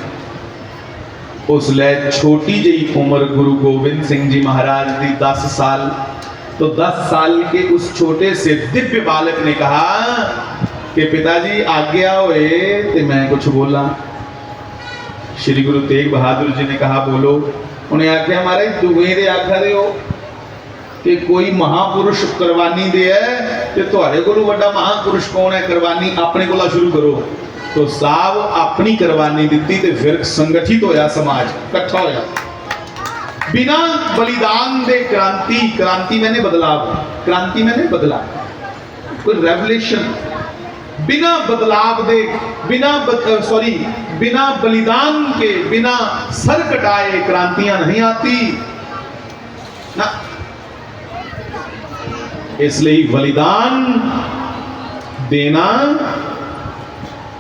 A: उसले छोटी जी उम्र गुरु गोविंद सिंह जी महाराज की 10 साल। तो 10 साल के उस छोटे से दिव्य बालक ने कहा कि पिताजी आज्ञा होए तो मैं कुछ बोला। श्री गुरु तेग बहादुर जी ने कहा बोलो। उन्हें आख्या महाराज तुम्हें आखा दे हो कि कोई महापुरुष कुर्बानी दे तो तुहाडे कोलों वड्डा महापुरुष कौन है? कुर्बानी अपने कोला शुरू करो। तो साहब अपनी कुर्बानी दी तो फिर संगठित होया समाज इकट्ठा होया। बिना बलिदान दे क्रांति मैंने बदलाव। क्रांति मैंने बदलाव कोई रेवोल्यूशन। बिना बदलाव दे बिना बलिदान के बिना सर कटाए क्रांतियां नहीं आती ना। इसलिए बलिदान देना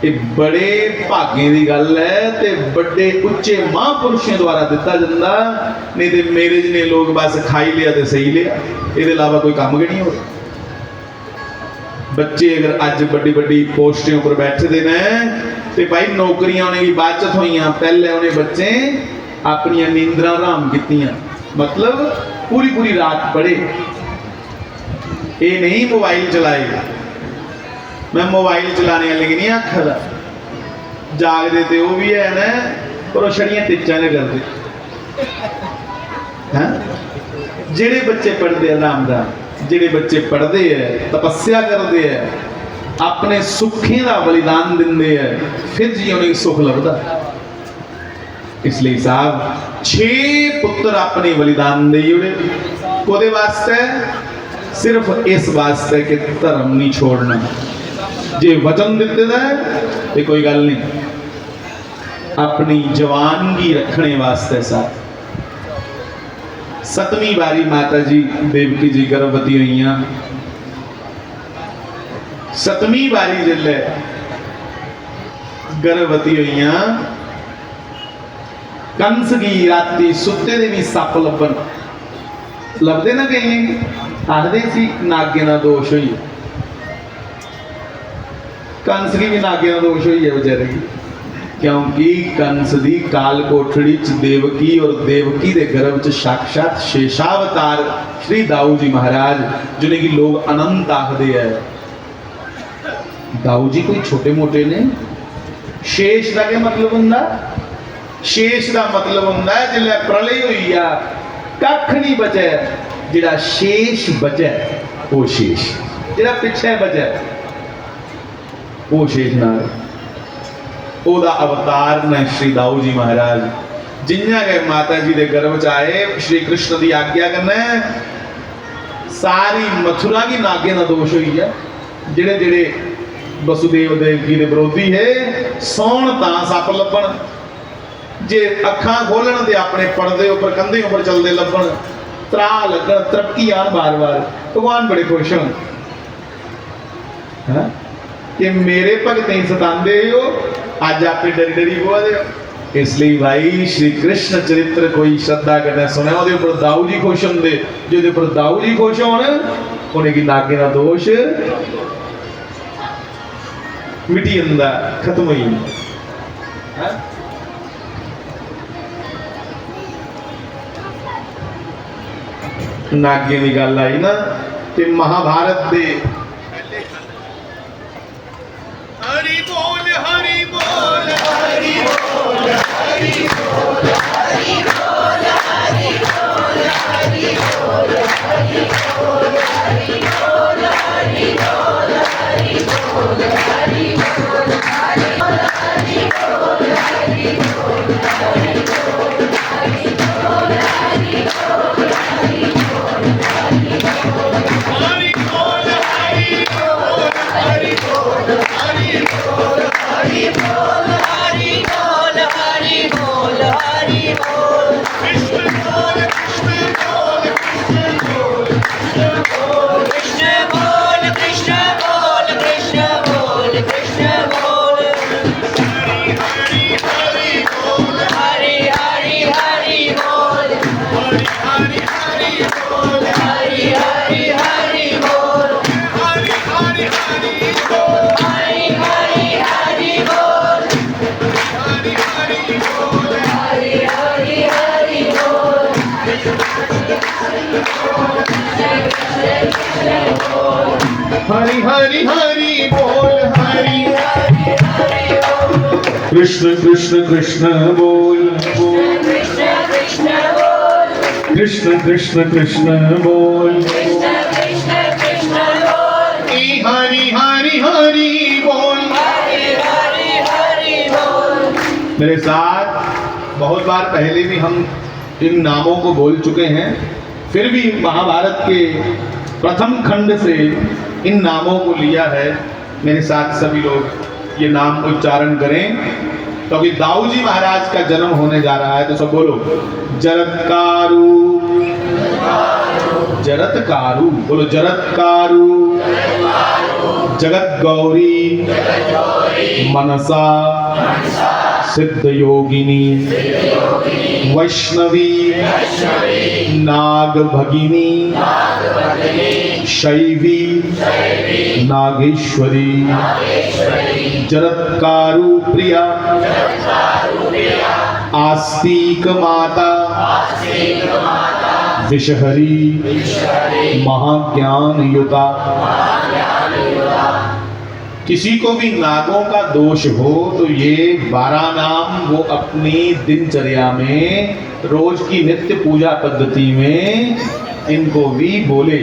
A: एक बड़े भागे की गल है ते बड़े उच्चे महापुरुषों द्वारा दिता जाता। नहीं तो मेरे जिन्हें लोग बस खाई लिया तो सही लिया, ये अलावा कोई काम नहीं हो। बच्चे अगर अज बड़ी बड़ी पोस्टें पर बैठे देना तो भाई नौकरियां उन्हें की बचत हुई। पहले उन्हें बच्चे अपन नींदरा हराम की मतलब पूरी पूरी रात पढ़े। ये नहीं मोबाइल चलाएगा। मैं मोबाइल चलाने वाले की नहीं आखदा, जागते तो वो भी है ना, पर वो छड़ियां टिच्चा ने करते हैं। जेड़े बच्चे पढ़ते हैं रामदान, जेड़े बच्चे पढ़ते हैं, तपस्या करते हैं, अपने सुखें का बलिदान देंगे है, फिर जी उन्हें सुख लगता। इसलिए साहब 6 पुत्र अपने बलिदान दे उड़े कोदे वास्ते, सिर्फ इस वास्ते कि धर्म नहीं छोड़ना। जे वचन देते है तो कोई गल नहीं, अपनी जवानगी रखने वास्ते साहब। 7वीं बारी माता जी देवकी जी गर्भवती हुई, 7वीं बारी जिले गर्भवती हुई, कंस की राती सुते दे भी सप लभन लभदे ना, कहीं आखदे सी नागे ना दोष हुई, कंस की भी नागे ना दोष हुई है बेचारे की, क्योंकि कंस दी काल कोठड़ी च देवकी और देवकी दे गर्भ च साक्षात शेषावतार श्री दाऊ जी महाराज, जिन्हें की लोग अनंत आखदे है। दाऊ जी कोई छोटे मोटे ने। शेष का क्या मतलब होंदा? शेष का मतलब होंदा है जिले प्रलय हुई आ कख नहीं बचे, जिहड़ा शेष बचे वो शेष, जिहड़ा पिछे बचे वो शेष नाग, ओदा अवतार ने श्री दाऊ जी महाराज। जिन्ना के माता जी दे गर्भ च आए श्री कृष्ण की आज्ञा करना, सारी मथुरा की नागे ना दोष हुई है। जिहड़े जिहड़े वसुदेव देवकी के विरोधी है सौण तां सप लभण, जे अखां खोलन ते अपने पर्दे उपर कंधे उपर चलते लभण, त्रा लगन तरक्की आन बार बार, भगवान बड़े खुश हों कि मेरे भगतें सतांदे हो, अज आप डरी डरी बुआ दे। इसलिए भाई श्री कृष्ण चरित्र कोई श्रद्धा करना सुने, वो ऊपर दाऊ जी खुश होंगे, जो ऊपर दाऊ जी खुश होने उन्हें की नागे का दोष मिटी जंदा, खत्म हो जाता। नागे की गल आई ना ते महाभारत दे हरि बोल हरि बोल हरि बोल हरि बोल हरि बोल हरि बोल हरि बोल हरि बोल हरि बोल हरि बोल हरि बोल हरि बोल हरि बोल हरि बोल हरि हरि हरि हरि बोल हरि कृष्ण कृष्ण कृष्ण बोल कृष्ण कृष्ण कृष्ण बोल हरि हरि हरि बोल। मेरे साथ बहुत बार पहले भी हम इन नामों को बोल चुके हैं, फिर भी महाभारत के प्रथम खंड से इन नामों को लिया है। मेरे साथ सभी लोग ये नाम उच्चारण करें, क्योंकि दाऊ जी महाराज का जन्म होने जा रहा है। तो सब बोलो जरत्कारु, जरत्कारु बोलो, जरत्कारु जगत गौरी मनसा सिद्ध योगिनी वैष्णवी नाग भगिनी शैवी नागेश्वरी जरत्कारु प्रिया आस्तिक माता विषहरी महाज्ञान युता। किसी को भी नागों का दोष हो तो ये 12 नाम वो अपनी दिनचर्या में रोज की नित्य पूजा पद्धति में इनको भी बोले।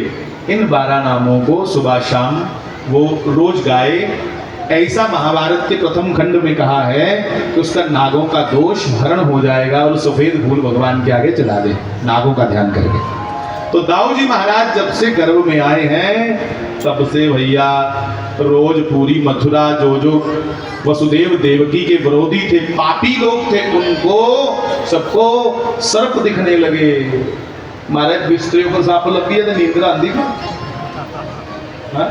A: इन 12 नामों को सुबह शाम वो रोज गाए। ऐसा महाभारत के प्रथम खंड में कहा है कि उसका नागों का दोष हरण हो जाएगा और सफेद फूल भगवान के आगे चला दे नागों का ध्यान करके। तो दाऊ जी महाराज जब से गर्भ में आए हैं तब से भैया रोज पूरी मथुरा जो वसुदेव देवकी के विरोधी थे, पापी लोग थे, उनको सबको सर्प दिखने लगे। महाराज बिस्तरे पर सांप लग गया तो नींद आंदी हाँ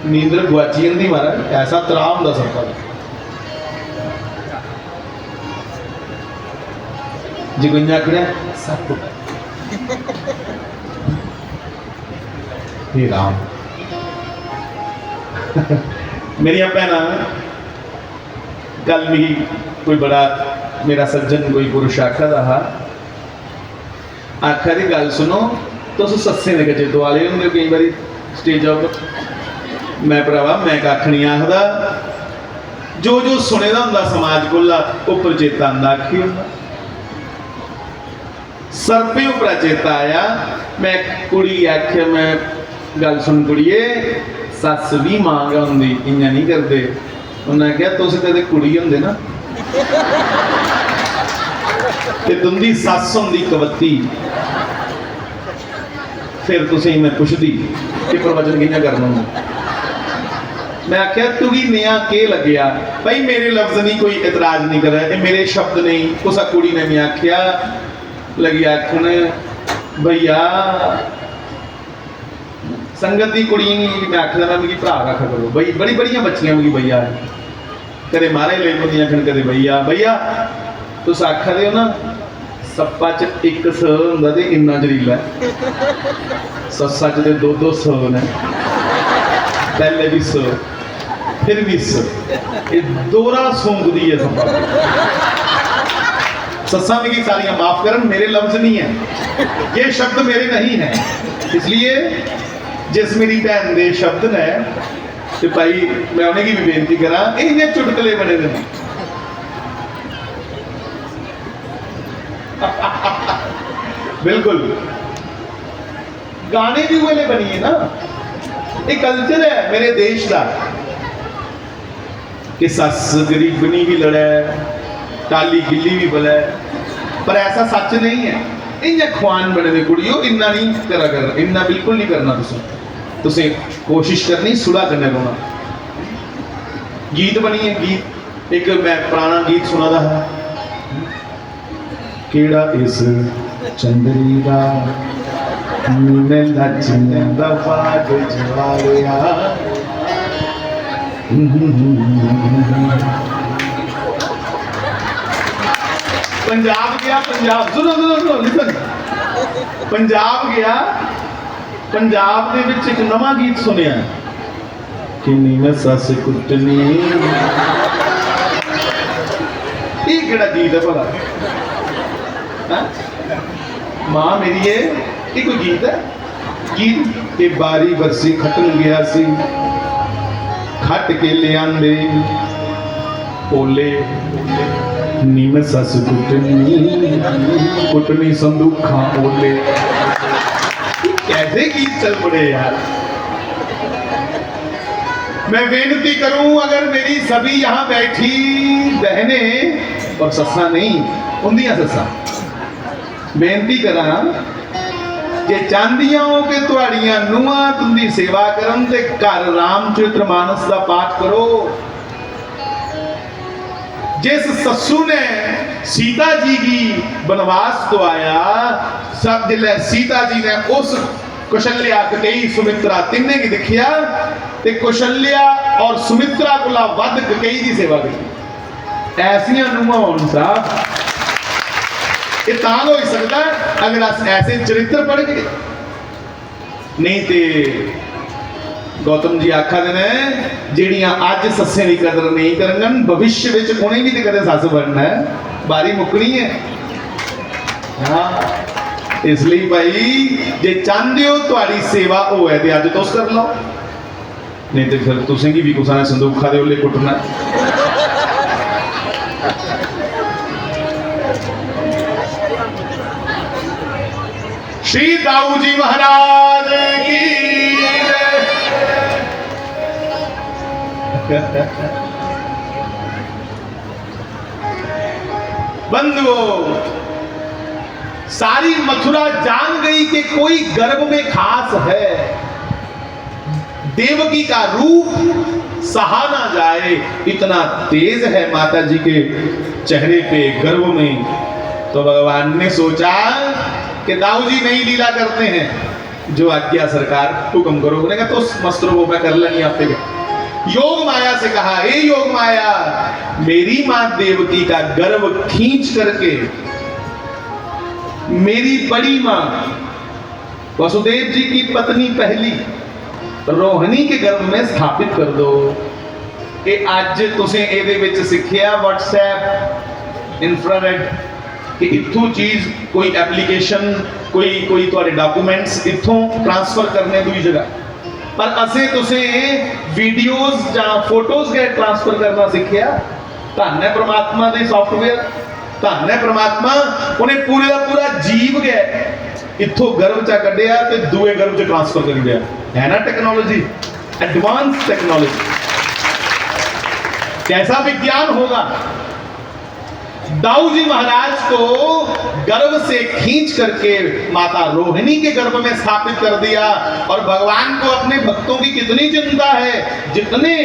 A: नींद गुआची जाती महाराज, ऐसा तराव होंगे सर्पां दा। जगन्या आखिया सप हे राम मेरिया भैन कल भी कोई बड़ा मेरा सज्जन कोई पुरुष आखा रहा आखा दी गल सुनो तुस सस्से दे गजे दुआले होंगे कई बार स्टेज पर। मैं भरावा मैं कख नहीं आखदा, जो जो सुने दा हुंदा समाज कोला उपर चेता आंदा आखी हुंदा। सर्पे उपरा चेता आया। मैं कुड़ी आख्या मैं गल सुन कुड़िए सस भी मांग होंदी इयां नहीं करते। उन्हें कहा तुस कदे कुड़ी होंदे ना ते तुंदी सस होंदी कवत्ती फिर तुसीं मैं पुछदी कि प्रवचन कियां करना होंदा। मैं आख्या तुगी नया के लग्या भाई मेरे लफ्ज नहीं कोई इतराज नहीं कर रहा मेरे शब्द नहीं। उस कुड़ी ने मैं आख्या लगी आखन भैया संगत की कुड़ी मैं आखदा मैं मिगी भरा रखा करो बई बड़ी बड़िया बच्चियां मिगी भैया कदे मारे ले पौंदियां आखन कदे भैया भैया तुस आखा दे हो ना सप्पा च एक स हुंदा ते इन्ना जरीला सस्सा च ते दो स ने पहले भी स फिर भी स ये दोहरा सूंघदी है सप्पा। सस्सा मेरी सारियां माफ करन मेरे लफ्ज नहीं है ये शब्द मेरे नहीं है। इसलिए जिस मेरी भैन दे शब्द ने तो भाई मैं उन्हें की भी बेनती करा इन्हें चुटकले बने दे बिल्कुल गाने भी वाले बनिए ना। एक कल्चर है मेरे देश का कि सस गरीबनी भी लड़े टाली गिल्ली भी बले पर ऐसा सच नहीं है। इन्हें खुआन बने दे कुड़ियों इन्ना नहीं करा कर इन्ना बिल्कुल नहीं करना तुसे कोशिश करनी सुलह करने रोना। गीत बनिए गीत एक मैं पुराना गीत सुना दा है केड़ा इस चंदरी दा नीने लचने दा बाग जवालिया पंजाब गया पंजाब सुनो सुनो सुनो लिसन पंजाब गया पंजाब दे विच एक नवा गीत सुनिया किन्नी मैं सस कुटनी ये केड़ा गीत है भला मां मेरी ये कोई गीत है गीत के बारी बरसी खटन गया सी खट के ले आंदे ओले नी मैं सस कुटनी संदूखा ओले। कैसे गीत चल पड़े यार। मैं बेनती करूं अगर मेरी सभी यहां बैठी बहनें और सस्सा नहीं उन्दियां सस्सा बेनती करा जे चाहदियां हो कि तुहाड़ियां नूहां तुंदी सेवा करन ते घर रामचरितमानस दा पाठ करो। जिस सस्सू ने सीता जी की वनवास तो आया सब जिले सीता जी ने उस कौशल्या कई सुमित्रा तिन्ने की देखिया ते कौशल्या और सुमित्रा कोला वध कई की सेवा की। ऐसियां नूहां होण साहब ये तां हो सकता अगर अस ऐसे चरित्र पढ़ गए नहीं ते गौतम जी आखा देने जेड़ियां अज सस्सें की कदर नहीं करन भविष्य में उन्हें भी तो कदे सस बनना है बारी मुकनी है। हाँ इसलिए भाई जे चाहते हो तुम्हारी सेवा हो है तो अज तुस कर लो, नहीं तो फिर तुसें भी कुछ ने संदूखा दे उल्ले कुटना। श्री दाऊ जी महाराज की बंधुओं, सारी मथुरा जान गई कि कोई गर्भ में खास है, देवकी का रूप सहा ना जाए, इतना तेज है माता जी के चेहरे पे गर्भ में। तो भगवान ने सोचा कि दाऊ जी नई लीला करते हैं, जो आज्ञा सरकार, हुक्म करो। उन्होंने कहा तो मस्त्रों को मैं कर लेनी आपके। योग माया से कहा, हे योग माया, मेरी मां देवकी का गर्भ खींच करके मेरी बड़ी मां वसुदेव जी की पत्नी पहली रोहिणी के गर्भ में स्थापित कर दो। ये आज तुसें ਇਹਦੇ ਵਿੱਚ ਸਿੱਖਿਆ WhatsApp, इंफ्रारेड कि इत्थों चीज कोई एप्लीकेशन, कोई ਤੁਹਾਡੇ डॉक्यूमेंट्स इत्थों ट्रांसफर करने दूसरी जगह, पर असें तुसें वीडियोस ਜਾਂ फोटोज के ट्रांसफर करना सिੱਖਿਆ। धन है परमात्मा दे सॉफ्टवेयर, धन है परमात्मा, उन्हें पूरे का पूरा जीव गया इत्थों गर्भ चा कढ़िया ते दूए गर्भ च ट्रांसफर कर दिया। है ना टेक्नोलॉजी, एडवांस टेक्नोलॉजी। कैसा विज्ञान होगा। दाऊ जी महाराज को गर्भ से खींच करके माता रोहिणी के गर्भ में स्थापित कर दिया। और भगवान को अपने भक्तों की कितनी चिंता है। जितने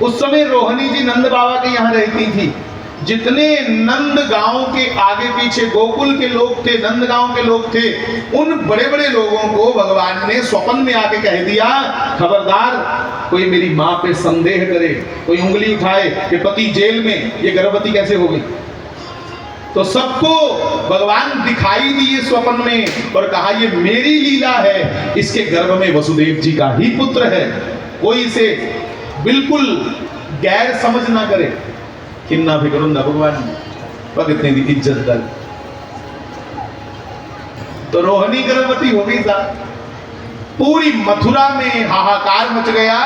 A: उस समय रोहिणी जी नंद बाबा के यहाँ रहती थी, जितने नंद गांव के आगे पीछे गोकुल के लोग थे, नंद गांव के लोग थे, उन बड़े बड़े लोगों को भगवान ने स्वप्न में आके कह दिया, खबरदार कोई मेरी मां पे संदेह करे, कोई उंगली उठाए कि पति जेल में, ये गर्भवती कैसे हो गई। तो सबको भगवान दिखाई दिए स्वप्न में और कहा ये मेरी लीला है, इसके गर्भ में वसुदेव जी का ही पुत्र है, कोई इसे बिल्कुल गैर समझ ना करे। किन्ना फिक्र हुंदा भगवान भगतें दी इज्जत दा। तो रोहिणी गर्भवती हो गई था। पूरी मथुरा में हाहाकार मच गया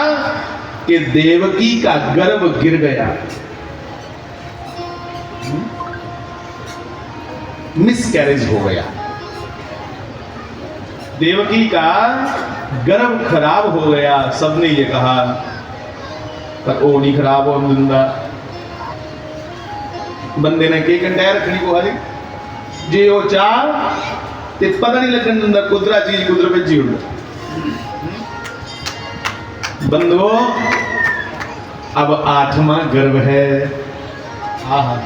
A: कि देवकी का गर्भ गिर गया, मिसकैरेज हो गया, देवकी का गर्भ खराब हो गया। सबने ये कहा, पर वो नहीं खराब हो दिंदा। बंदे ने के कंडे रखनी को हाली जे वो चाह ते पता नहीं लगन दिंदा, कुदरा चीज कुदर भेजी उड़। बंधुओं, अब 8वां गर्भ है। आहा,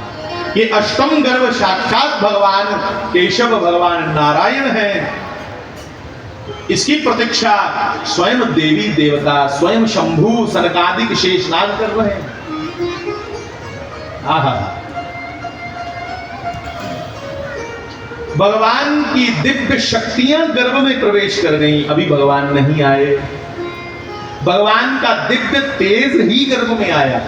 A: ये अष्टम गर्भ साक्षात भगवान केशव, भगवान नारायण है। इसकी प्रतीक्षा स्वयं देवी देवता, स्वयं शंभु, सनकादिक शेषनाग कर रहे हैं। आहा, भगवान की दिव्य शक्तियां गर्भ में प्रवेश कर गई। अभी भगवान नहीं आए, भगवान का दिव्य तेज ही गर्भ में आया।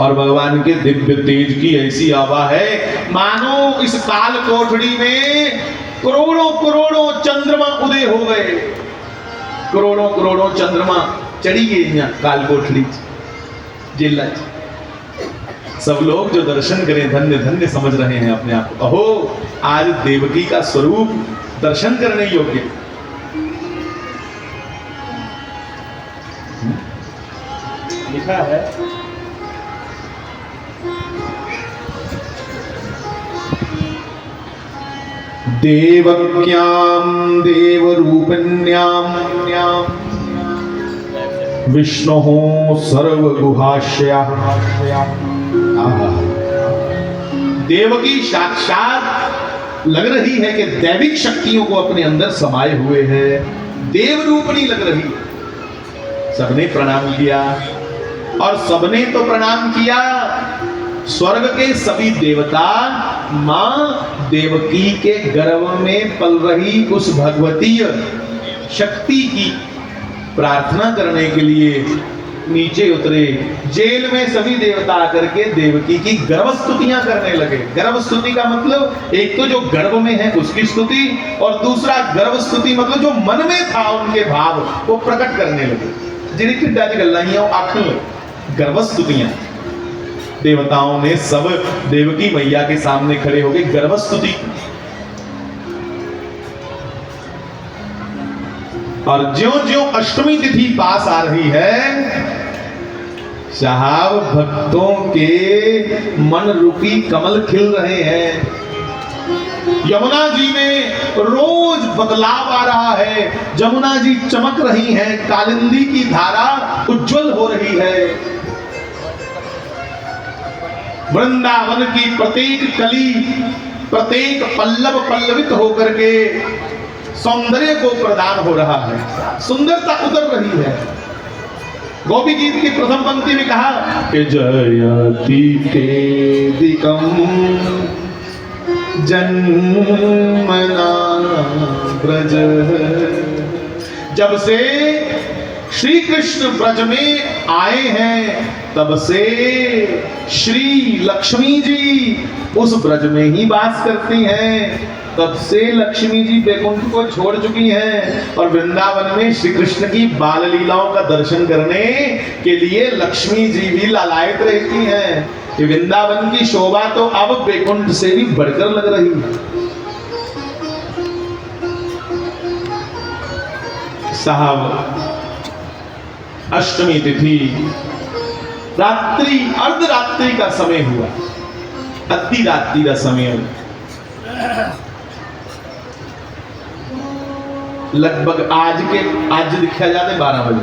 A: और भगवान के दिव्य तेज की ऐसी आभा है मानो इस काल कोठड़ी में करोड़ों करोड़ों चंद्रमा उदय हो गए, करोड़ों करोड़ों चंद्रमा चढ़ी गई काल कोठड़ी जेला। सब लोग जो दर्शन करें धन्य धन्य समझ रहे हैं अपने आप को। अहो, आज देवकी का स्वरूप दर्शन करने योग्य। लिखा है देवक्यां देवरूपिण्यां विष्णुः सर्वगुहाशयः। देवकी साक्षात लग रही है कि दैविक शक्तियों को अपने अंदर समाये हुए है, देव रूपणी लग रही। सबने प्रणाम किया और सबने तो प्रणाम किया। स्वर्ग के सभी देवता मां देवकी के गर्भ में पल रही उस भगवतीय शक्ति की प्रार्थना करने के लिए नीचे उतरे। जेल में सभी देवता आकर के देवकी की गर्भ स्तुतियां करने लगे। गर्भ स्तुति का मतलब एक तो जो गर्भ में है उसकी स्तुति, और दूसरा गर्भ स्तुति मतलब जो मन में था उनके भाव वो प्रकट करने लगे। जिन्हें टिड्डा जी गल्लाइयां आखने लगे गर्भ स्तुतियां। देवताओं ने सब देवकी मैया के सामने खड़े होकर गर्भ स्तुति। और ज्यों-ज्यों अष्टमी तिथि पास आ रही है, साहब भक्तों के मन रूपी कमल खिल रहे हैं। यमुना जी में रोज बदलाव आ रहा है। यमुना जी चमक रही हैं, कालिंदी की धारा उज्जवल हो रही है। वृंदावन की प्रत्येक कली, प्रत्येक पल्लव पल्लवित होकर के सौंदर्य को प्रदान हो रहा है, सुंदरता उतर रही है। गोपी गीत की प्रथम पंक्ति में कहा कि जयति केदिकम जन्मना ब्रज। जब से श्री कृष्ण ब्रज में आए हैं तब से श्री लक्ष्मी जी उस ब्रज में ही वास करती हैं। तब से लक्ष्मी जी बैकुंठ को छोड़ चुकी हैं और वृंदावन में श्री कृष्ण की बाल लीलाओं का दर्शन करने के लिए लक्ष्मी जी भी लालायित रहती हैं। कि वृंदावन की शोभा तो अब बैकुंठ से भी बढ़कर लग रही है। साहब अष्टमी तिथि रात्रि अर्धरात्रि का समय हुआ, अति रात्रि का समय हुआ। लगभग आज दिखा जाते 12 बजे।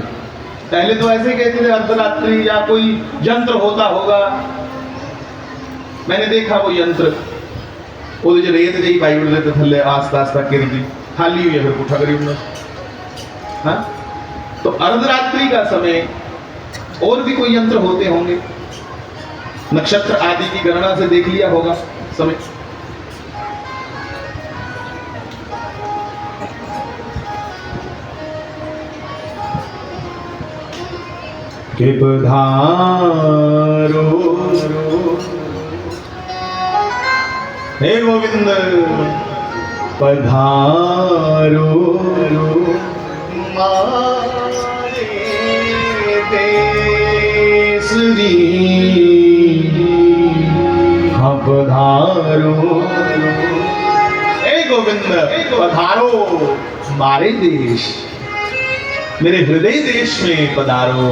A: पहले तो ऐसे कहते थे अर्धरात्रि या कोई यंत्र होता होगा। मैंने देखा वो यंत्र वो जो रेत जी बाई उड़ रहे थले आस्ता आस्ता गिरती खाली हुई है, फिर उठा करी उन्होंने। हाँ, तो अर्धरात्रि का समय और भी कोई यंत्र होते होंगे, नक्षत्र आदि की गणना से देख लिया होगा समय। के पधारो हे गोविंद पधारो मारे देसरी। हाँ पधारो हे गोविंद पधारो मारे देश, मेरे हृदय देश में पधारो।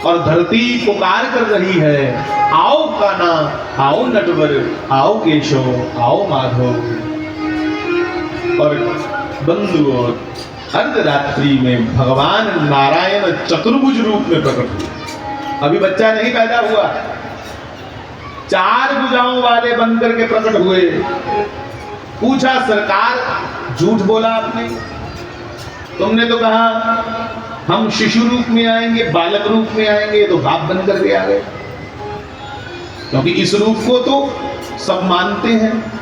A: और धरती पुकार कर रही है, आओ कान्हा, आओ नटवर, आओ केशव, आओ माधव। और बंधुओं अर्धरात्रि में भगवान नारायण चतुर्भुज रूप में प्रकट हुए। अभी बच्चा नहीं पैदा हुआ, 4 भुजाओं वाले बनकर के प्रकट हुए। पूछा सरकार झूठ बोला आपने, तुमने तो कहा हम शिशु रूप में आएंगे, बालक रूप में आएंगे, तो बाप बनकर के आ गए। क्योंकि इस रूप को तो सब मानते हैं,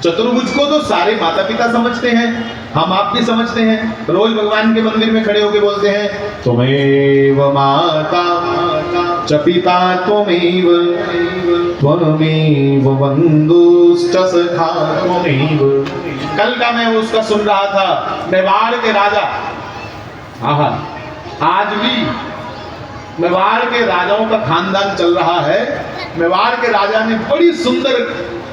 A: चतुर्भुज को तो सारे माता पिता समझते हैं, हम आप भी समझते हैं। रोज भगवान के मंदिर में खड़े होकर बोलते हैं त्वमेव माता च पिता त्वमेव त्वमेव बंधुश्च सखा त्वमेव। कल का मैं उसका सुन रहा था, मेवाड़ के राजा, आहा, आज भी मेवाड़ के राजाओं का खानदान चल रहा है। मेवाड़ के राजा ने बड़ी सुंदर,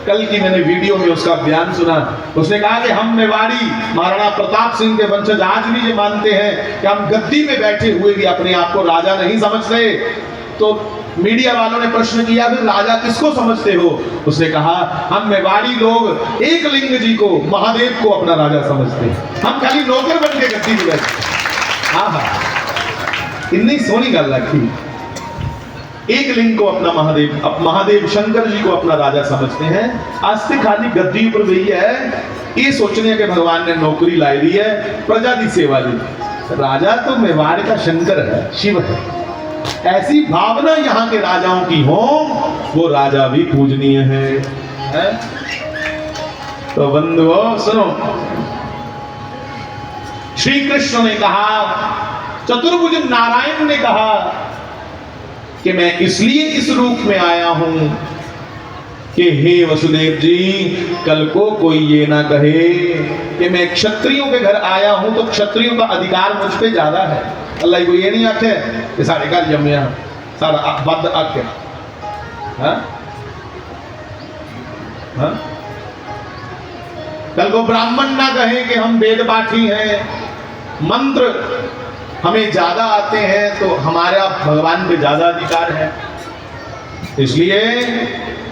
A: कल की मैंने वीडियो में उसका बयान सुना। उसने कहा कि हम मेवाड़ी महाराणा प्रताप सिंह के वंशज आज भी ये मानते हैं कि हम गद्दी में बैठे हुए भी अपने आप को राजा नहीं समझते। तो मीडिया वालों ने प्रश्न किया फिर राजा किसको समझते हो? उसने कहा हम मेवाड़ी लोग एक लिंग जी को, महादेव को अपना राजा समझते हैं, हम खाली नौकर बन के गद्दी में बैठे। हाँ, इतनी सोनी गल रखी। एक लिंग को अपना महादेव, अब महादेव शंकर जी को अपना राजा समझते हैं। आज से खाली गद्दी पर गई है, ये सोचने के भगवान ने नौकरी लाई दी है, प्रजा की सेवा दी। राजा तो मेवाड़ का शंकर है, शिव है। ऐसी भावना यहाँ के राजाओं की हो, वो राजा भी पूजनीय है? तो बंधुओं सुनो, श्री कृष्ण ने कहा, चतुर्भुज नारायण ने कहा कि मैं इसलिए इस रूप में आया हूं कि हे वसुदेव जी, कल को कोई ये ना कहे कि मैं क्षत्रियों के घर आया हूं तो क्षत्रियों का अधिकार मुझ पे ज्यादा है। अल्लाह को ये नहीं आखे कि साढ़े घर जमिया सारा बद आके। हाँ? हाँ? कल को ब्राह्मण ना कहे कि हम वेद पाठी हैं, मंत्र हमें ज्यादा आते हैं तो हमारा भगवान पे ज्यादा अधिकार है। इसलिए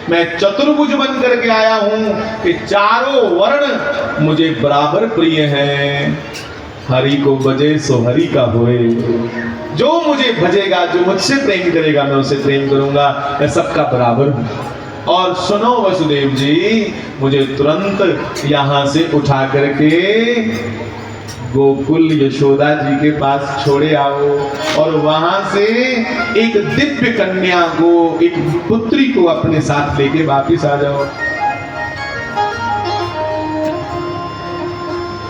A: मैं चतुर्भुज बन करके आया हूं कि चारों वर्ण मुझे बराबर प्रिय हैं। हरि को भजे सो हरि का होए। जो मुझे भजेगा, जो मुझसे प्रेम करेगा, मैं उसे प्रेम करूंगा। मैं सबका बराबर हूं। और सुनो वसुदेव जी, मुझे तुरंत यहां से उठा करके गोकुल यशोदा जी के पास छोड़े आओ और वहां से एक दिव्य कन्या को, एक पुत्री को अपने साथ लेके वापिस आ जाओ।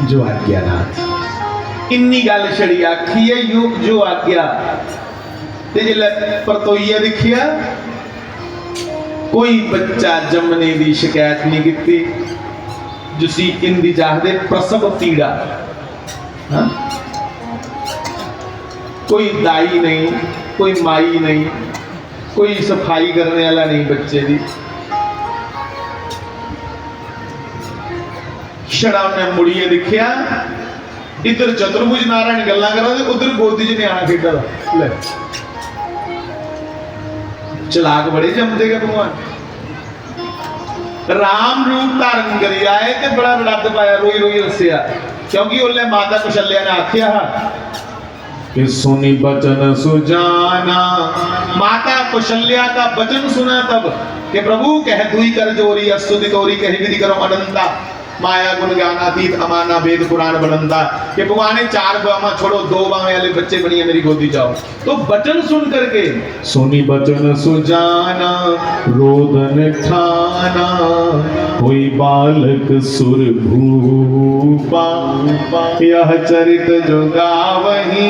A: जो आज्ञानाथ इन्नी गल छड़ी आखी है, योग जो आज्ञा ते जिल्लै परतोइया दिखिया कोई बच्चा जमने की शिकायत नहीं की। जुसी इंदी चाहते प्रसव पीड़ा। हाँ? कोई दाई नहीं, कोई माई नहीं, कोई सफाई करने वाला नहीं बच्चे की। छड़ा उन्हें मुड़िए दिखिया, इधर चतुर्भुज नारायण गल्ला करा, उधर गोदी च न्याणा खेडा। ले चलाक बड़े जमते गए भगवान। राम रूप धारण करी आए ते बड़ा रड़द पाया, रोई रोई हसिया, क्योंकि उन्हें माता कुशल्या ने आख्या कि सुनी बचन सुजाना। माता कुशल्या का वचन सुना तब कि प्रभु कह दुई कर जोरी, अस्तुति तोरी कही विधि करो अनंता, माया गुण ज्ञानातीत अमाना वेद पुराण बनंता। कि भगवान ने 4 बामा छोड़ो, 2 बामे वाले बच्चे बनिए मेरी गोदी जाओ। तो वचन सुन करके सुनी बचन सुजाना, रोदन ठाना, कोई बालक सुर भूपा। यह चरित जो गावही,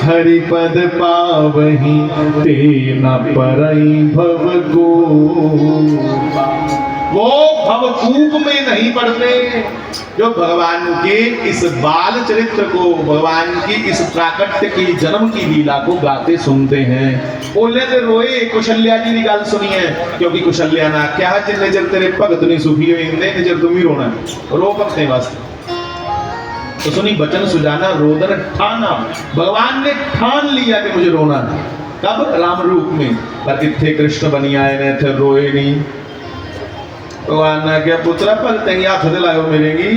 A: हरिपद पावही, ते न परई भव गोपा। वो भवकूप में नहीं पड़ते, जो भगवान के इस बाल चरित्र को, भगवान की इस प्राकट्य की जन्म की लीला को गाते सुनते हैं। बोले ते रोए कुशल्या जी की गल सुनी है, क्योंकि कुशल्या ने क्या जिन्ने जर तेरे भगत नहीं सुखी हुए इन्ने जर तुम ही रोना, रो भगते वास्ते। तो सुनी बचन सुजाना, रोदन ठाना। भगवान ने ठान लिया कि मुझे रोना है। कब? राम रूप में। पर इतने कृष्ण बनी आए ने, थे रोए नहीं। भगवान ने क्या पुत्रा भगत हाथ से लाओ मेरे की।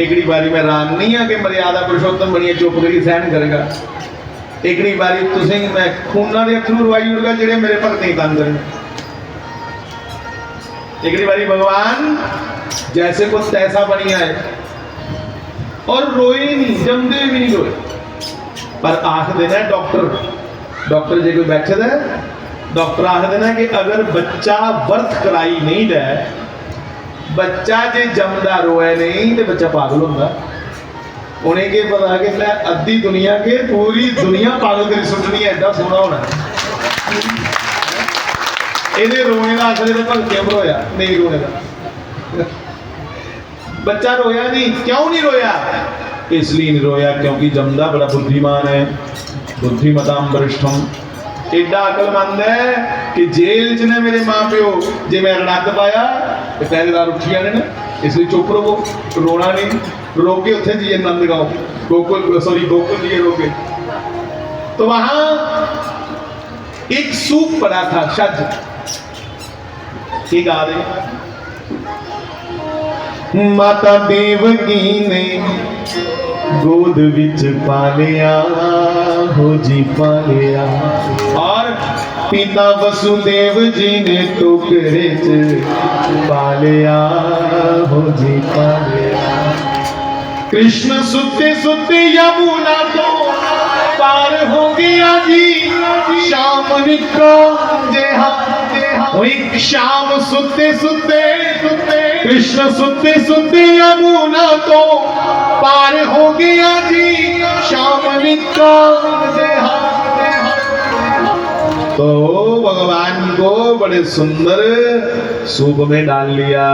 A: एकड़ी बारी मैं राम नहीं है कि मर्यादा पुरुषोत्तम बनिए चुप करी सहन करेगा। एकड़ी बारी तुसी मैं खूना दे अथरू रवाई उड़गा जेड़े मेरे भगत ही तंग करें। एकड़ी बारी भगवान जैसे को तैसा बनी आए और रोए नहीं, जमदे भी नहीं रोए। पर आख देना डॉक्टर जे कोई बैठे दा डॉक्टर आख देना कि अगर बच्चा वर्त कराई नहीं दे, बच्चा जे जमदा रोए नहीं तो बच्चा पागल होगा। उन्हें के पता कि मैं अद्धी दुनिया के पूरी दुनिया पागल करी सुटनी है, ऐसा सोना होना ये रोने का असर तो भगतियां पर होया नहीं, रोने का बच्चा रोया नहीं। क्यों नहीं रोया? इसलिए नहीं रोया क्योंकि जमदा बड़ा बुद्धिमान है, बुद्धिमताम वरिष्ठम। एडा अकलमंद है कि जेल च ने मेरे मां प्यो जे मैं रड़क पाया तो पहरेदार उठी जाने ने, इसलिए चुप रहो, रोना नहीं। रोके उथे जी नंद गांव गोकुल, सॉरी गोकुल जी रोके। तो वहां एक सूप पड़ा था, शज। ठीक आ रही माता देवकी ने गोद विच पालिया, हो जी पालिया। और पिता वसुदेव जी ने टोकरे च पालिया, हो जी पालिया। कृष्ण सुते सुते यमुना तो पार हो गया जी, शाम निको जेहा शाम सुते सुते कृष्ण सुते सुते यमुना तो पार हो गया जी, शाम निको जेहा। तो भगवान को बड़े सुंदर सूप में डाल लिया।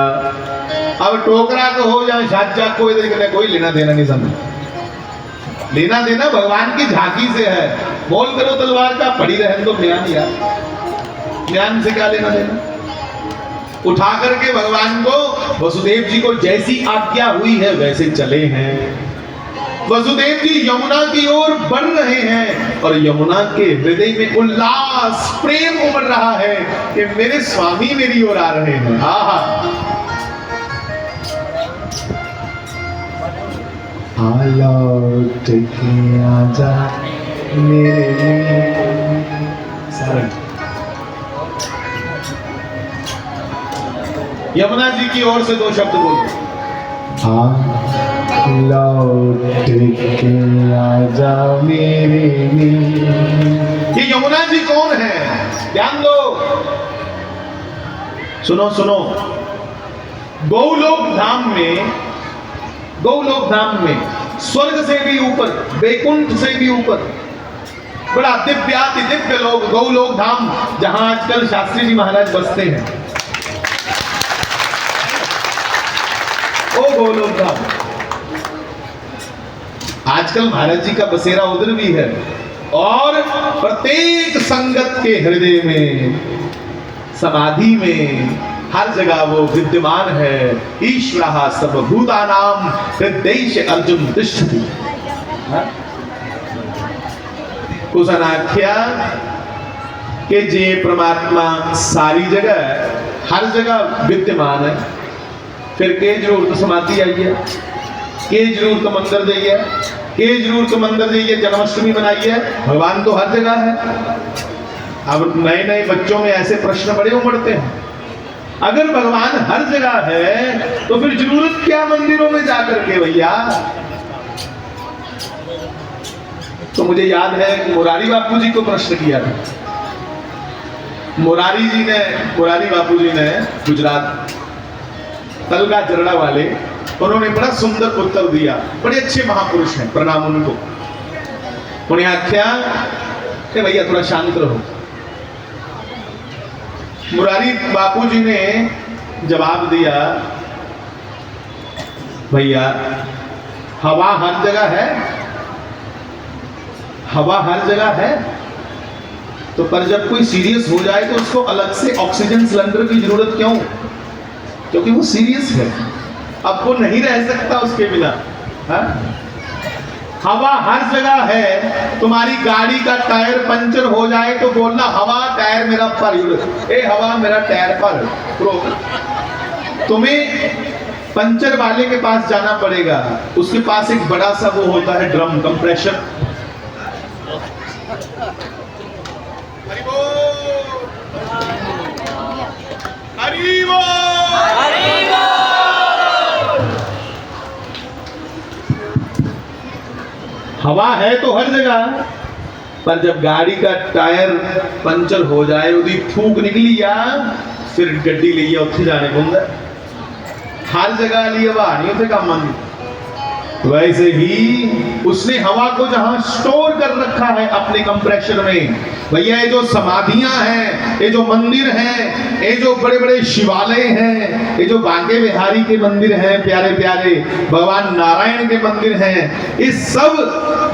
A: अब टोकरा तो हो जाए साचा, कोई देखने कोई लेना देना नहीं समझ। लेना देना भगवान की झांकी से है। बोल करो तलवार का, पड़ी रहने दो ज्ञान यार, ज्ञान से क्या लेना देना। उठा करके भगवान को वसुदेव जी को जैसी आज्ञा हुई है वैसे चले हैं। वसुदेव जी यमुना की ओर बढ़ रहे हैं और यमुना के हृदय में उल्लास प्रेम उमड़ रहा है कि मेरे स्वामी मेरी ओर आ रहे हैं। आहा, लौट के आजा मेरे सारंग। यमुना जी की ओर से दो शब्द बोलो। लौट के आजा मेरे लिए। ये यमुना जी कौन है? ध्यान दो, सुनो सुनो। गौलोक धाम में, गौलोक धाम में स्वर्ग से भी ऊपर, वैकुंठ से भी ऊपर बड़ा दिव्याति दिव्य लोग गौलोक धाम, जहां आजकल शास्त्री जी महाराज बसते हैं। ओ गौलोक धाम, आजकल महाराज जी का बसेरा उधर भी है। और प्रत्येक संगत के हृदय में, समाधि में, हर जगह वो विद्यमान है। ईश्वरः सर्वभूतानां हृदयेश अर्जुन तिष्ठति। कुसनाख्या के जे परमात्मा सारी जगह हर जगह विद्यमान है। फिर के जरूरत समाधि आई है, के जरूरत मंदिर जाइए, के जरूरत मंदिर जाइए जन्माष्टमी बनाइए। भगवान तो हर जगह है। अब नए नए बच्चों में ऐसे प्रश्न बड़े उमड़ते हैं, अगर भगवान हर जगह है तो फिर जरूरत क्या मंदिरों में जाकर के भैया। तो मुझे याद है मुरारी बापू जी को प्रश्न किया था। मुरारी बापू जी ने गुजरात तलगा जरड़ा वाले, उन्होंने बड़ा सुंदर उत्तर दिया। बड़े अच्छे महापुरुष हैं, प्रणाम उनको। उन्हें आख्या कि भैया थोड़ा शांत रहो। मुरारी बापू जी ने जवाब दिया, भैया हवा हर जगह है, हवा हर जगह है, तो पर जब कोई सीरियस हो जाए तो उसको अलग से ऑक्सीजन सिलेंडर की जरूरत क्यों? क्योंकि वो सीरियस है, अब वो नहीं रह सकता उसके बिना। हा? हवा हर जगह है। तुम्हारी गाड़ी का टायर पंचर हो जाए तो बोलना हवा टायर मेरा पर, ए हवा मेरा टायर पर। तुम्हें पंचर वाले के पास जाना पड़ेगा, उसके पास एक बड़ा सा वो होता है ड्रम, कंप्रेशर। हवा है तो हर जगह, पर जब गाड़ी का टायर पंचर हो जाए, उसकी फूक निकली या फिर गड्डी ली उत्थे जाने को हर जगह लिए हवा नहीं उसे काम आती। वैसे ही उसने हवा को जहां स्टोर कर रखा है अपने कंप्रेशर में, भैया ये जो समाधियां हैं, ये जो मंदिर हैं, ये जो बड़े बड़े शिवालय हैं, ये जो बांके बिहारी के मंदिर हैं, प्यारे प्यारे भगवान नारायण के मंदिर हैं, इस सब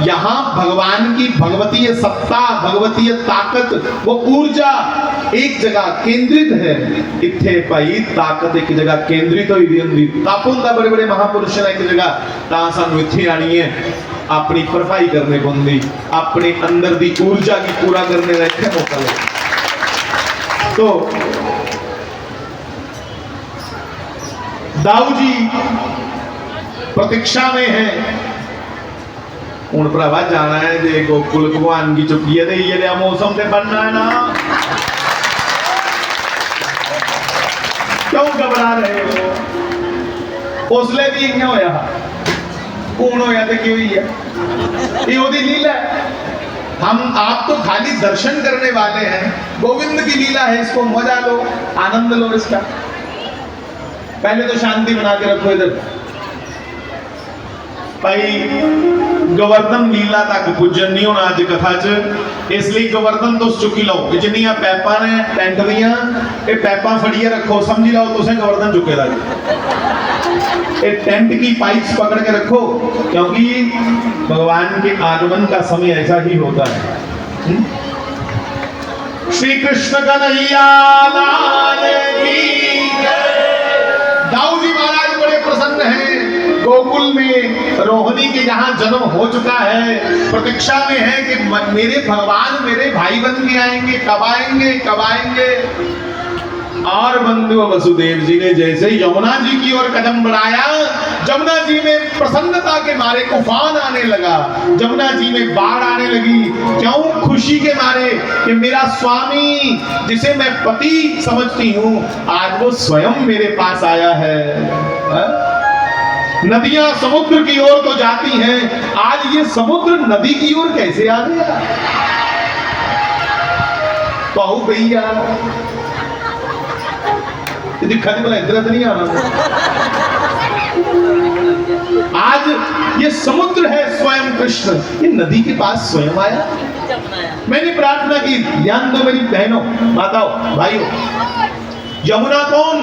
A: यहाँ भगवान की भगवतीय सत्ता, भगवतीय ताकत, वो ऊर्जा एक जगह केंद्रित है। इत्थे भाई ताकत एक जगह केंद्रित हुई दी। तापुन दा बड़े बड़े महापुरुष ने एक जगह ता सानू इत्थे आनी है, अपनी भरपाई करने को होंदी, अपने अंदर दी ऊर्जा की पूरा करने का इत्थे मौका ले। तो दाऊ जी प्रतीक्षा में हैं। हूं भरावा जाना है जे गोकुल भगवान की चुकी है, ये मौसम से बनना है ना, क्यों घबरा रहे हो? उसले भी इं होया, कौन होया तो क्यों ही है, ये ओदी लीला है। हम आप तो खाली दर्शन करने वाले हैं, गोविंद की लीला है, इसको मजा लो, आनंद लो इसका। पहले तो शांति बना के रखो इधर। भाई गोवर्धन लीला तक पुजन नहीं होना अज कथा च, इसलिए गोवर्धन तो चुकी लो जिन्नियां पैपा ने टेंट दियां ये पैपा फड़िए रखो, समझी लो तुसें गोवर्धन चुके दा ये टेंट की पाइप्स पकड़ के रखो, क्योंकि भगवान के आगमन का समय ऐसा ही होता है। श्री कृष्ण कन्हैया लाल की जय। दाऊ जी महाराज बड़े प्रसन्न हैं, गोकुल में रोहिणी के यहाँ जन्म हो चुका है, प्रतीक्षा में है कि मेरे भगवान मेरे भाई बन के आएंगे, कब आएंगे कब आएंगे। और बंधु वसुदेव जी ने जैसे यमुना जी की ओर कदम बढ़ाया, जमुना जी में प्रसन्नता के मारे तूफान आने लगा, जमुना जी में बाढ़ आने लगी। क्यों? खुशी के मारे कि मेरा स्वामी जिसे मैं पति समझती हूँ आज वो स्वयं मेरे पास आया है। नदियां समुद्र की ओर तो जाती हैं, आज ये समुद्र नदी की ओर कैसे आ गया? कहू भैया दिखा नहीं, इधर नहीं आना। आज ये समुद्र है स्वयं कृष्ण, ये नदी के पास स्वयं आया। मैंने प्रार्थना की, ध्यान दो मेरी बहनों, माताओं, भाइयों, यमुना कौन?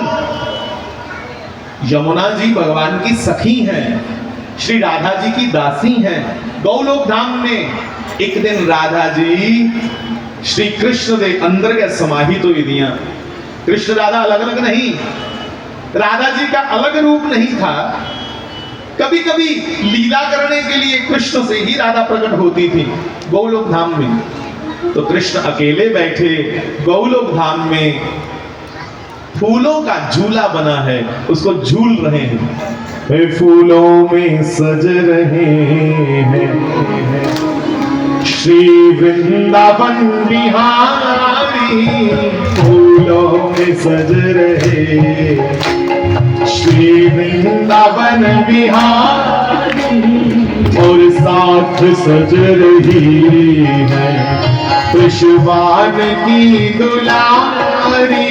A: यमुना जी भगवान की सखी हैं, श्री राधा जी की दासी हैं। गौलोक धाम में एक दिन राधा जी श्री कृष्ण दे अंदर के समाहित हुई दिया। कृष्ण राधा अलग अलग नहीं, राधा जी का अलग रूप नहीं था। कभी कभी लीला करने के लिए कृष्ण से ही राधा प्रकट होती थी गौलोक धाम में। तो कृष्ण अकेले बैठे गौलोक धाम में, फूलों का झूला बना है, उसको झूल रहे हैं। वे फूलों में सज रहे हैं श्री वृंदावन बिहारी, फूलों में सज रहे श्री वृंदावन बिहारी, और साथ सज रही है कृष्ण की दुलारी,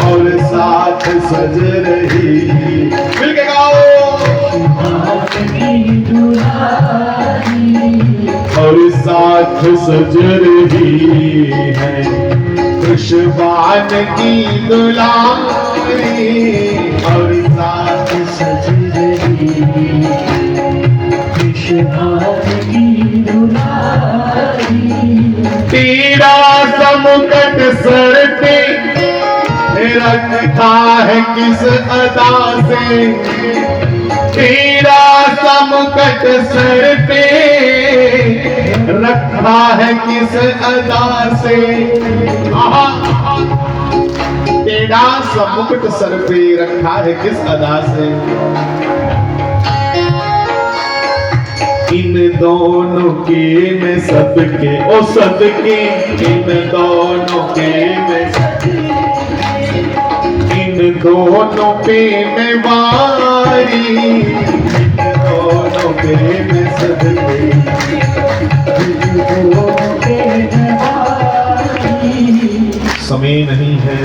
A: और साथ सज रही। मिल के गाओ। और साथ सज रही है कृष्ण की दुलारी, और साथ सज रही कृष्ण की दुलारी। तेरा समुकट सर पे रखा है किस अदा से, तेरा समुकट सर पे रखा है किस अदा से। तेरा समुकट सर पे रखा है किस अदा से। इन दोनों के में सदके, ओ सदके इन दोनों के में, इन दोनों पे में वारी, इन दोनों पे में सदके, समय नहीं है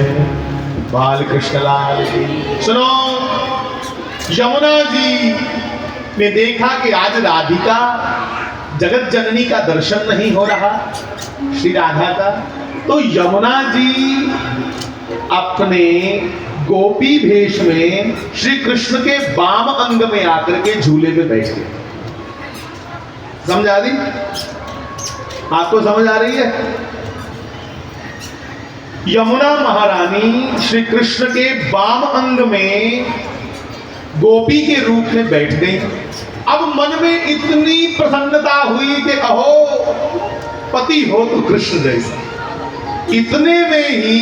A: बाल कृष्णलाल की। सुनो, यमुना जी ने देखा कि आज राधिका जगत जननी का दर्शन नहीं हो रहा, श्री राधा का, तो यमुना जी अपने गोपी भेष में श्री कृष्ण के वाम अंग में आकर के झूले पे बैठ गए। समझ आ रही? आपको समझ आ रही है? यमुना महारानी श्री कृष्ण के वाम अंग में गोपी के रूप में बैठ गई। अब मन में इतनी प्रसन्नता हुई कि अहो पति हो तो कृष्ण जैसा। इतने में ही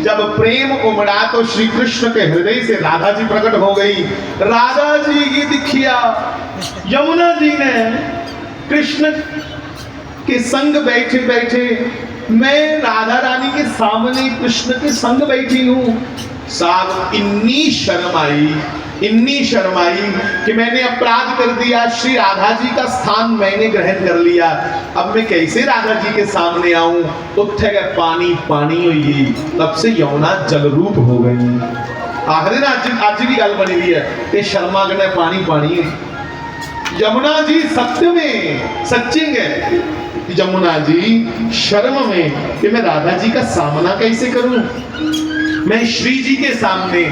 A: जब प्रेम उमड़ा तो श्री कृष्ण के हृदय से राधा जी प्रकट हो गई। राधा जी की दिखिया यमुना जी ने कृष्ण के संग बैठे बैठे, मैं राधा रानी के सामने कृष्ण के संग बैठी हूं। साहब इन्नी शर्म आई कि मैंने अपराध कर दिया, श्री राधा जी का स्थान मैंने ग्रहण कर लिया। अब मैं कैसे राधा जी के सामने आऊं? उत्थे गए पानी पानी हुई। तब से यमुना जल रूप हो गई। आखिर आज की गल बनी हुई है कि शर्मा कने पानी पानी यमुना जी सत्य में सचिंग है। यमुना जी शर्म में कि मैं राधा जी का सामना कैसे करूं। मैं श्री जी के सामने,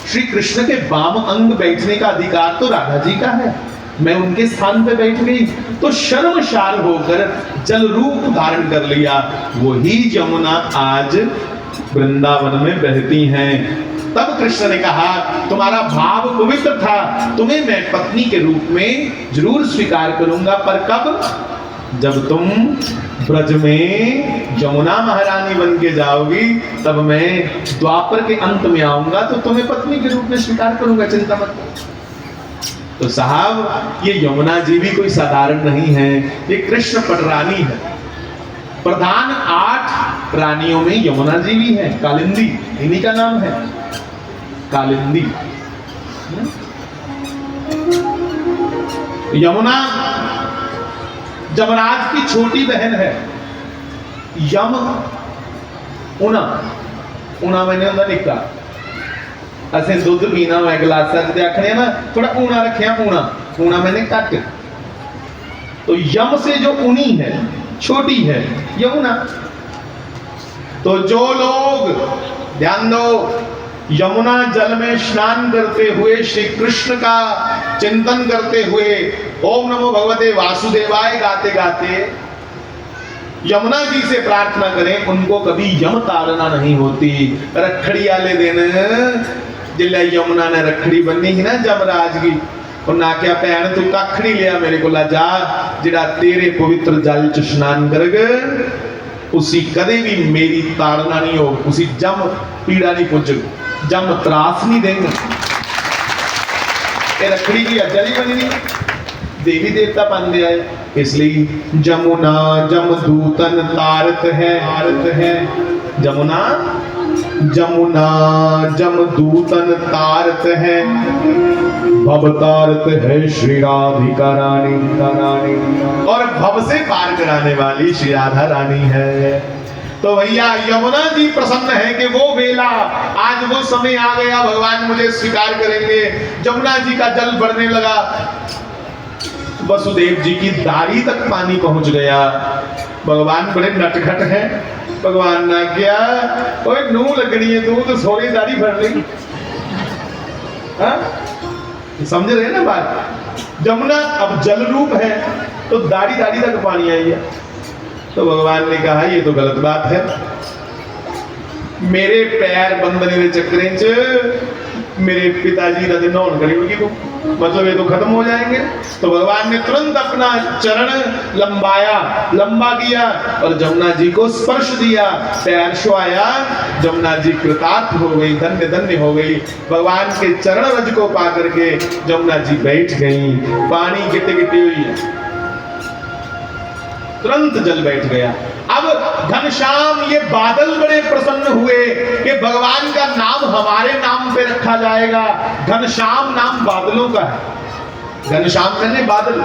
A: श्री कृष्ण के वाम अंग बैठने का अधिकार तो राधा जी का है, मैं उनके स्थान पे बैठ गई तो शर्मशार होकर जल रूप धारण कर लिया। वही यमुना आज वृंदावन में बहती हैं। तब कृष्ण ने कहा तुम्हारा भाव पवित्र था, तुम्हें मैं पत्नी के रूप में जरूर स्वीकार करूंगा, पर कब? जब तुम ब्रज में यमुना महारानी बन के जाओगी, तब मैं द्वापर के अंत में आऊंगा तो तुम्हें पत्नी के रूप में स्वीकार करूंगा, चिंता मत करो। तो साहब ये यमुना जी भी कोई साधारण नहीं है, ये कृष्ण पटरानी है। प्रधान 8 रानियों में यमुना जी भी है। कालिंदी इन्हीं का नाम है, कालिंदी। यमुना जमराज की छोटी बहन है। यम उना उना मैंने उन्हें लिखा असें दुध पीना मैं गिलासा च आखने ना थोड़ा ऊना रखिया, ऊना मैंने कट। तो यम से जो उनी है छोटी है यमुना। तो जो लोग ध्यान दो, यमुना जल में स्नान करते हुए श्री कृष्ण का चिंतन करते हुए ओम नमो भगवते वासुदेवाय गाते गाते यमुना जी से प्रार्थना करें, उनको कभी यम ताड़ना नहीं होती। रखड़ी वाले दिन जिले यमुना ने रखड़ी बनी ही ना जमराज की, उन्हें आख्या भैन तू कख नहीं लिया मेरे को जा, जिहड़ा तेरे पवित्र जल च स्नान करगे उसी कदे भी मेरी ताड़ना नहीं हो, उसी जम पीड़ा नहीं पुजग, जम त्रास नहीं देंगे। रखड़ी की अजली बननी, देवी देवता पांदे आए, इसलिए जमुना जमदूतन तारत है। जमुना जमुना जमदूतन तारत है, भव तारत है श्री राधिका रानी, और भव से पार कराने वाली श्री राधा रानी है। तो भैया यमुना जी प्रसन्न है कि वो वेला, आज वो समय आ गया, भगवान मुझे स्वीकार करेंगे। जमुना जी का जल बढ़ने लगा, वसुदेव जी की दाढ़ी तक पानी पहुंच गया। भगवान बड़े नटखट हैं, भगवान ने क्या ओए नू लगनी है, तू तो सोरी दाढ़ी भर लेगी। समझ रहे ना बात। जमुना अब जल रूप है तो दाढ़ी तक पानी आई है। तो भगवान ने कहा ये तो गलत बात है, मेरे पैर बंदने के चक्करे च मेरे पिताजी का नौन करी होगी तो मतलब ये तो खत्म हो जाएंगे। तो भगवान ने तुरंत अपना चरण लंबा किया और जमुना जी को स्पर्श दिया, पैर छुआया। जमुना जी कृतार्थ हो गई, धन्य धन्य हो गई। भगवान के चरण रज को पा करके जमुना जी बैठ गई। पानी गिट्टी गिट्टी हुई है, तुरंत जल बैठ गया। अब घनश्याम ये बादल बड़े प्रसन्न हुए कि भगवान का नाम हमारे नाम पे रखा जाएगा। घनश्याम नाम बादलों का है, घनश्याम कहने बादल,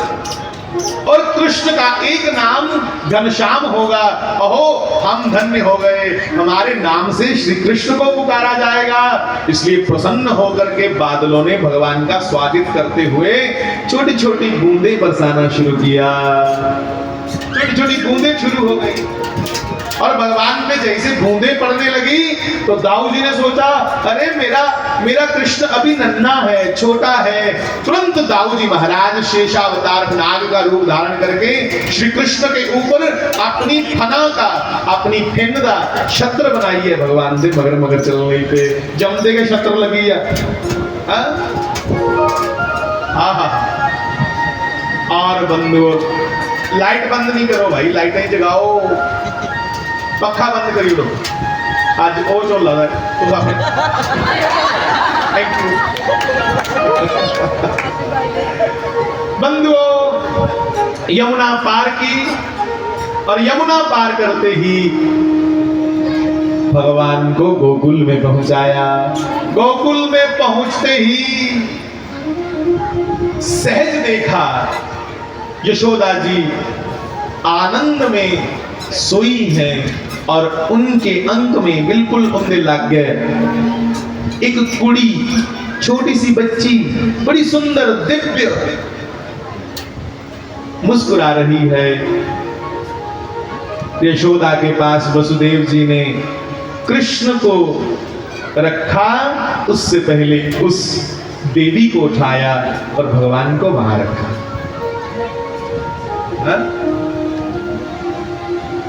A: और कृष्ण का एक नाम घनश्याम होगा। अहो हम धन्य हो गए, हमारे नाम से श्री कृष्ण को पुकारा जाएगा। इसलिए प्रसन्न होकर के बादलों ने भगवान का स्वागत करते हुए छोटी छोटी बूंदें बरसाना शुरू किया। छोटी छोटी बूंदें शुरू हो गई और भगवान पे जैसे बूंदें पड़ने लगी तो दाऊ जी ने सोचा अरे मेरा कृष्ण अभी नन्हा है, छोटा है। तुरंत दाऊ जी महाराज शेषावतार नाग का रूप धारण करके श्री कृष्ण के ऊपर अपनी फना का, अपनी फेंद का छत्र बनाई है। भगवान से मगर मगर चल रही पे जमते के छत्र लगी है। हाँ और बंधु लाइट बंद नहीं करो भाई, लाइट नहीं जगाओ, पखा बंद करियो लो। आज ओ जो लगा तो थैंक यू बंधुओं। यमुना पार की और यमुना पार करते ही भगवान को गोकुल में पहुंचाया। गोकुल में पहुंचते ही सहज देखा यशोदा जी आनंद में सोई है और उनके अंक में बिल्कुल उंगली लग गए। एक कुड़ी, छोटी सी बच्ची, बड़ी सुंदर दिव्य मुस्कुरा रही है। यशोदा के पास वसुदेव जी ने कृष्ण को रखा, उससे पहले उस देवी को उठाया और भगवान को वहां रखा। हा?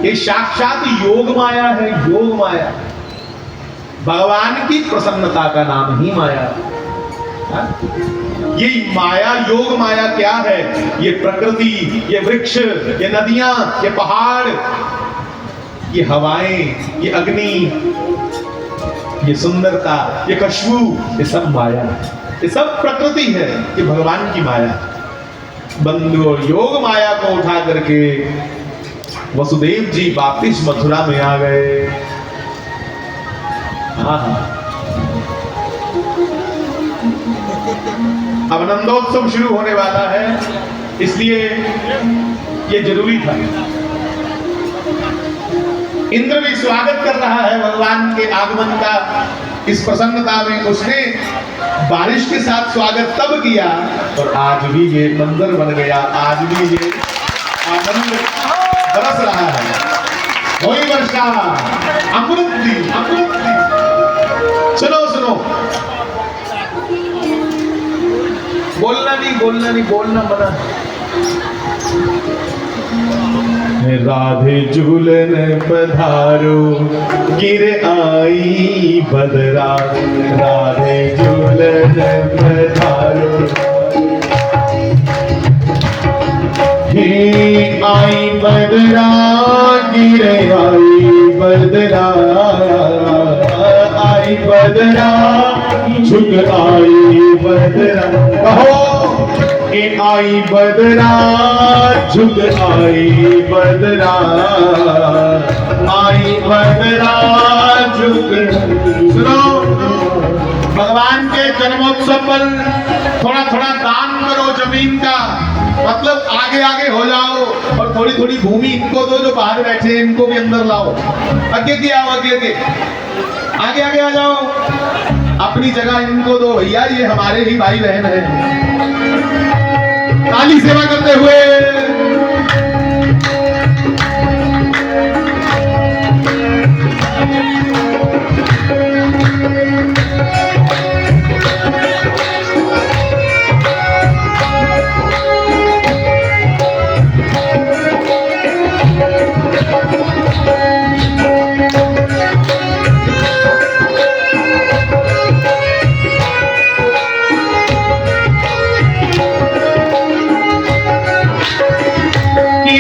A: ये साक्षात योग माया है, योग माया। भगवान की प्रसन्नता का नाम ही माया। हा? ये माया, योग माया क्या है? ये प्रकृति, ये वृक्ष, ये नदियां, ये पहाड़, ये हवाएं, ये अग्नि, ये सुंदरता, ये खुशबू, ये सब माया है। ये सब प्रकृति है, ये भगवान की माया। बंधु और योग माया को उठा करके वसुदेव जी वापिस मथुरा में आ गए। अब नंदोत्सव शुरू होने वाला है, इसलिए ये जरूरी था। इंद्र भी स्वागत कर रहा है भगवान के आगमन का। इस प्रसन्नता में उसने बारिश के साथ स्वागत तब किया, और आज भी ये मंदिर बन गया, आज भी ये आनंद बरस रहा है। होई वर्षा अमृत दी, अमृत दी। सुनो सुनो, बोलना नहीं, बोलना नहीं, बोलना मना। राधे झूलन पधारो, गिर आई बदरा। राधे झूलन पधारो, हे आई बदरा, गिर आई बदरा। आई बदरा, झुक आई बदरा। कहो, आई बदरा, झुक आई बदरा। आई बदरा, झुक। सुनो, भगवान के जन्मोत्सव पर थोड़ा थोड़ा दान करो जमीन का। मतलब आगे आगे हो जाओ, और थोड़ी थोड़ी भूमि इनको दो जो बाहर बैठे हैं, इनको भी अंदर लाओ। आगे के आओ, आगे के, आगे आगे आ जाओ। अपनी जगह इनको दो भैया, ये हमारे ही भाई बहन है। ताली सेवा करते हुए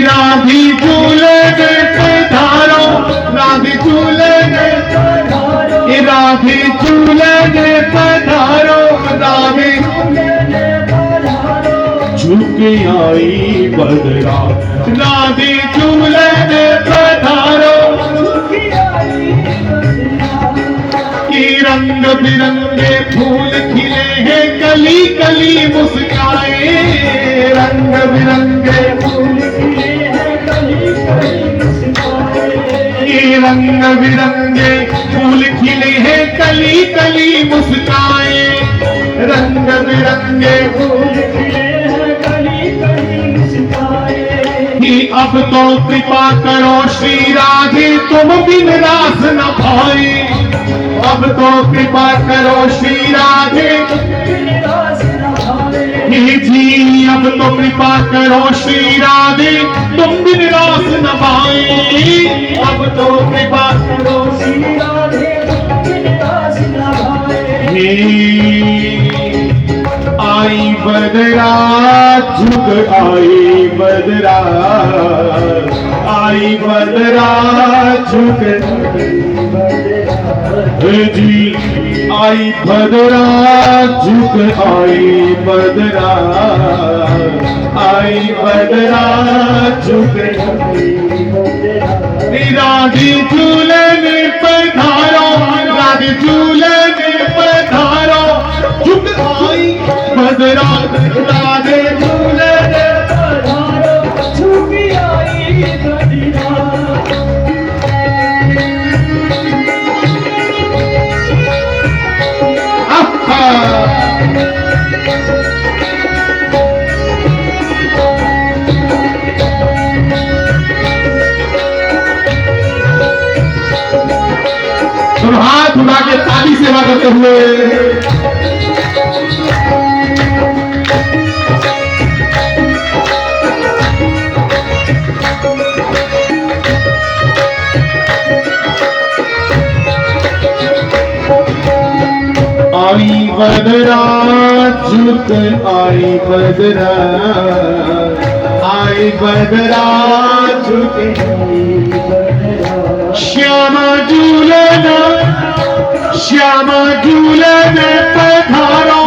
A: राधी झूलन पधारो, राधी झूलन पधारो, राधी झूलन पधारो, राधी झुक आई बदरा। राधी झूलन पधारो, कि रंग बिरंगे फूल खिले हैं, कली कली मुस्काए। रंग बिरंगे फूल खिले हैं, कली कली मुस्काए। रंग बिरंगे फूल खिले हैं, कली कली मुस्काए। रंग बिरंगे फूल खिले हैं, कली कली मुस्काए। अब तो कृपा करो श्री राधे, तुम बिन रास न भाई। अब तो कृपा करो श्री राधे, हे जी। अब तो कृपा करो श्री राधे, तुम बिन रास न भाई। अब तो कृपा करो श्री राधे, तुम बिन रास न भाई। आई बदरा, झुक आई बदरा। आई बदरा, झुक जी। आई बदरा, झुक आई बदरा। आई बदरा, झुक। राधी झूलन पधारो, राधी झूलन पधारो, झुक आई बदरा। राधे झूलन पधारो, झुक आई बदरा। सेवा करते हुए। आई बदरात झुक आई बदरात, आई बदरात झुक श्यामा झूलन, श्यामा झूलन पधारो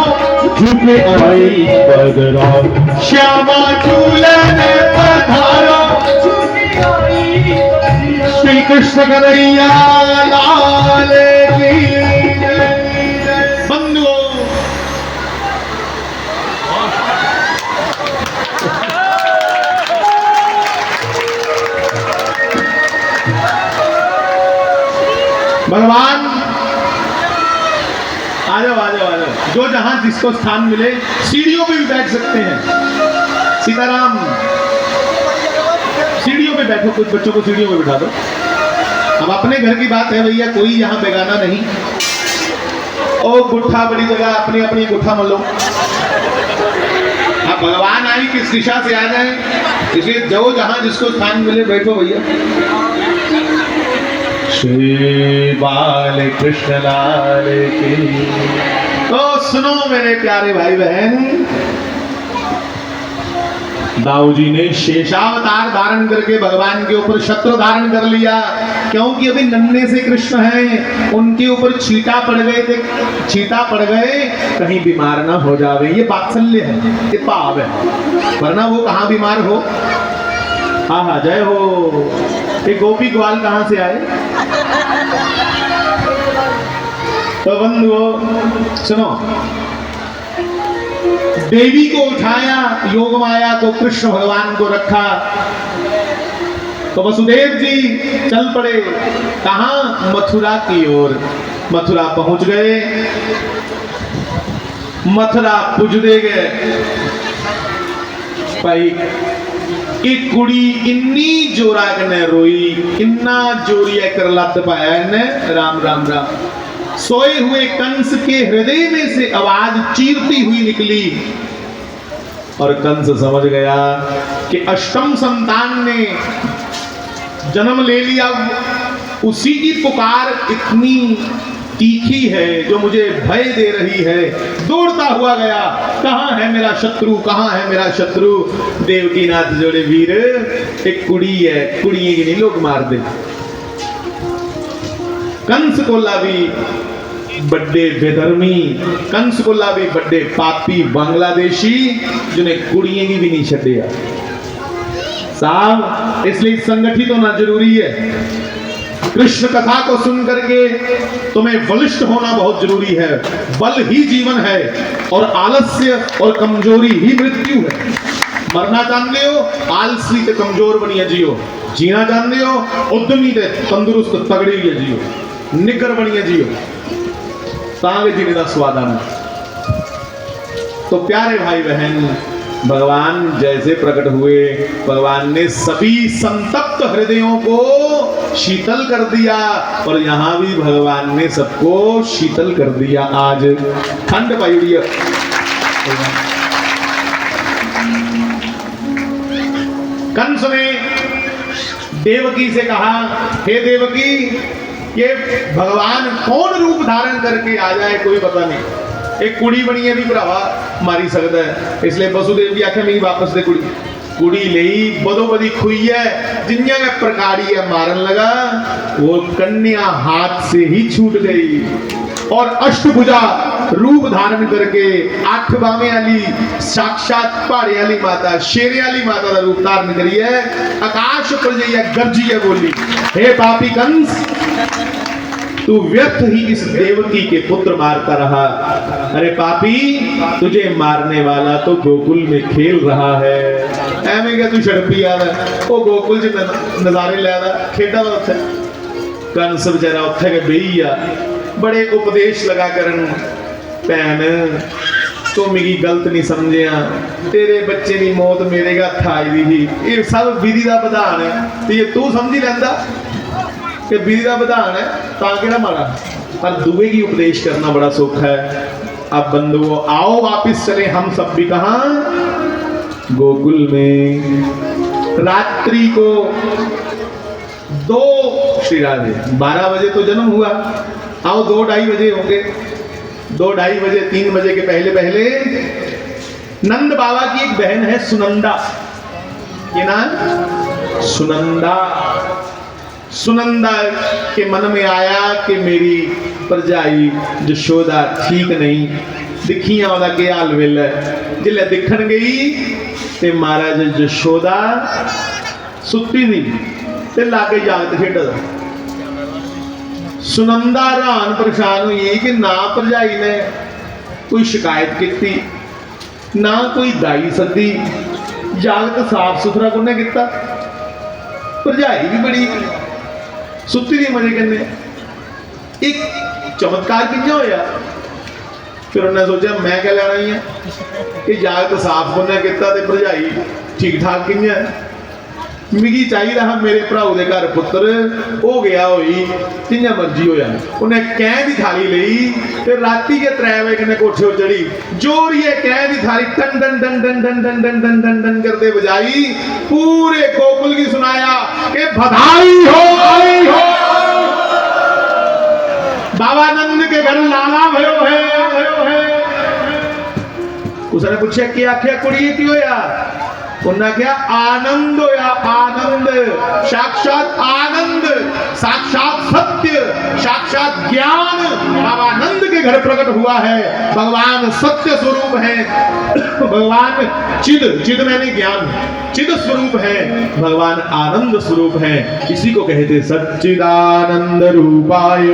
A: झुक आई बदरात, श्यामा झूलन पधारो श्री कृष्ण कन्हैया लाल की। भगवान आ जाओ आ जाओ आ जाओ, जो जहां जिसको स्थान मिले सीढ़ियों पे भी बैठ सकते हैं। सीताराम सीढ़ियों पे बैठो, कुछ बच्चों को सीढ़ियों पे बिठा दो। अब अपने घर की बात है भैया, कोई यहाँ बेगाना नहीं। ओ गुट्ठा बड़ी जगह, अपनी अपनी गुट्ठा मलो। अब भगवान आई किस दिशा से आ जाए, इसलिए जो जहां जिसको स्थान मिले बैठो भैया। श्री बाल कृष्ण लाल की। तो सुनो मेरे प्यारे भाई बहन, दाऊ जी ने शेषावतार धारण करके भगवान के ऊपर शत्रु धारण कर लिया, क्योंकि अभी नन्हे से कृष्ण हैं, उनके ऊपर छींटा पड़ गए थे, छींटा पड़ गए कहीं बीमार ना हो जावे। ये वात्सल्य है, ये पाप है, वरना वो कहाँ बीमार हो। हाँ हाँ जय हो। ये गोपी ग्वाल कहाँ से आए। तो बंधुओं सुनो, देवी को उठाया, योग माया को कृष्ण भगवान को रखा, तो वसुदेव जी चल पड़े कहां, मथुरा की ओर। मथुरा पहुंच गए, मथुरा पुजदे गए भाई। एक कुड़ी इन्नी जोरा कने रोई, इन्ना जोरिया कर लत पाया ने, राम राम राम। सोए हुए कंस के हृदय में से आवाज चीरती हुई निकली, और कंस समझ गया कि अष्टम संतान ने जन्म ले लिया, उसी की पुकार इतनी तीखी है जो मुझे भय दे रही है। दौड़ता हुआ गया, कहां है मेरा शत्रु, कहां है मेरा शत्रु। देवकी नाथ जोड़े वीर, एक कुड़ी है, कुड़िए की नहीं लोग मार दे। कंस को लावी बड़े बेधर्मी, कंस को लावी बड़े पापी बांग्लादेशी, जिन्हें कुड़िए की भी नहीं छड़िया साहब। इसलिए संगठित होना जरूरी है। कृष्ण कथा को सुन करके तुम्हें बलिष्ठ होना बहुत जरूरी है। बल ही जीवन है और आलस्य और कमजोरी ही मृत्यु है। मरना जानते हो, आलसी ते कमजोर बनिए जियो। जीना जानते हो, उद्यमी ते तंदुरुस्त तगड़ी जियो। निगर बनिए जियो, तांगे जीने का स्वाद आना। तो प्यारे भाई बहन, भगवान जैसे प्रकट हुए, भगवान ने सभी संतप्त हृदयों को शीतल कर दिया, और यहां भी भगवान ने सबको शीतल कर दिया। आज ठंड पाई। कंस ने देवकी से कहा, हे देवकी, ये भगवान कौन रूप धारण करके आ जाए कोई पता नहीं। एक कुड़ी बनी है भी भरावा मारी सकता है, इसलिए वसुदेव जी आखे मेरी वापस दे कुड़ी। कुड़ी ले बदो बदी खुई है, जिन्या का प्रकारी है मारन लगा, वो कन्या हाथ से ही छूट गई, और अष्टभुजा रूप धारण करके 8 बामे वाली साक्षात पहाड़े वाली माता, शेरे वाली माता का रूप धारण करी है। आकाश पर जाइए गर्जी है, बोली, हे पापी कंस, तू व्यर्थ ही इस देवकी के पुत्र मारता रहा। अरे पापी, तुझे मारने वाला तो गोकुल में खेल रहा है। एवं क्या तू शर्पी आ रहा, वो गोकुल च नजारे ले रहा, खेड़ा वा उत्थे। कंस बेचारा उत्थे के बेही आ, बड़े उपदेश लगा करन, भैन तो मेरी गलत नहीं समझिया, तेरे बच्चे की मौत मेरे हथ आई दी, ये सब विधि का विधान है, तो ये तू समझी लैंदा। कि विधि का विधान है तां केड़ा माड़ा, पर दुए की उपदेश करना बड़ा सौखा है। अब बंधुओं आओ वापिस चले हम सब भी कहां, गोकुल में। रात्रि को 2 श्री राधे 12 बजे तो जन्म हुआ, आओ 2-2:30 बजे होंगे, 2-2:30 बजे 3 बजे के पहले पहले नंद बाबा की एक बहन है सुनंदा, ये नाम सुनंदा। सुनंदा के मन में आया कि मेरी भरजाई जशोदा ठीक नहीं, दिखियां ओदा के हाल वेल है। जिल्ले दिखण गई ते महाराज जशोदा सुत्ती दी ते लागे जागत खेडदा। सुनंदा हैरान परेशान हुई कि ना भरजाई ने कोई शिकायत की, ना कोई दाई सदी, जागत साफ सुथरा कुने किता, भरजाई भी बड़ी सुत्ती दी मजे कन्ने। एक चमत्कार किया होया, फिर उन्हें सोचा मैं क्या लेना ही है, कि जागत साफ कुने किता ते भरजाई ठीक ठाक किया। मिगी चाहिए रहा मेरे भराऊ दे घर पुत्र हो गया होई जिन्ना मर्जी होया। उन्हें कह दी थाली लई ते राती के 3 बजे कने कोठे पर चढ़ी, जोरिए कह दी थाली टन टन टन टन टन टन टन टन टन टन करते बजाई, पूरे गोकुल की सुनाया कि बधाई हो आई हो, बाबा नंद के घर लाला भयो है। उसने पूछा क्या आख्या कुड़ी की होया, उन्हें क्या आनंद होया, आनंद साक्षात आनंद, साक्षात सत्य, साक्षात ज्ञान बाबा नंद के घर प्रकट हुआ है। भगवान सत्य स्वरूप है, भगवान चिद, चिद मैंने ज्ञान, चिद स्वरूप है, भगवान आनंद स्वरूप है। इसी को कहते सच्चिदानंद रूपाय,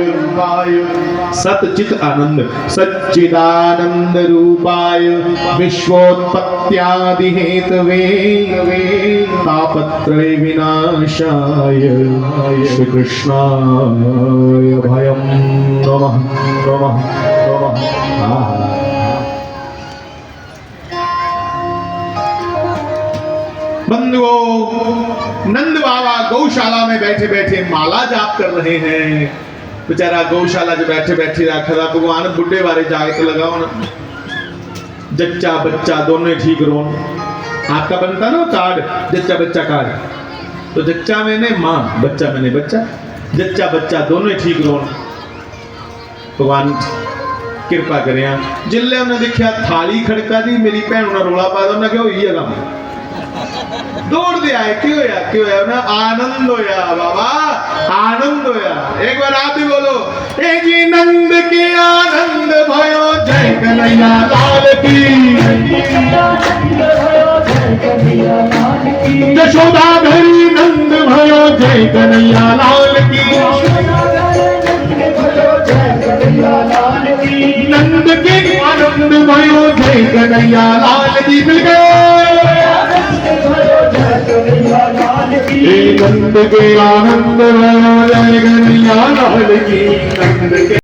A: सतचित आनंद, सच्चिदानंद रूपाय विश्वोत्पत्त्यादि हेतवे तापत्रय विनाशाय श्री कृष्णाय भयं नमः नमः नमः। बंधुओं नंद बाबा गौशाला में बैठे बैठे माला जाप कर रहे हैं। बेचारा गौशाला जो बैठे बैठे रखा था, भगवान बुढ़े बारे जागत लगाओ ना, जच्चा बच्चा दोनों ठीक रोन। आपका बनता ना कार्ड, जच्चा बच्चा कार्ड, तो जच्चा मैंने माँ, बच्चा मैंने बच्चा, जच्चा बच्चा दोनों ठीक रोन। भगवान कृपा करें। जिले उन्हें देखा थाली खड़का दी, मेरी भैन उन्हें रोला पा दिया, उन्हें क्या हुई है काम, दौड़ दे आए, क्यों होया ना, आनंद होया बाबा, आनंद होया। एक बार आप भी बोलो, ए जी नंद के आनंद भयो जय कन्हैया लाल की, यशोदा भरी नंद भयो जय कन्हैया लाल की, नंद के आनंद भयो जय कन्हैया लाल की। मिल गए नंद के आनंद भयो जय कन्हैया लाल की, नंद के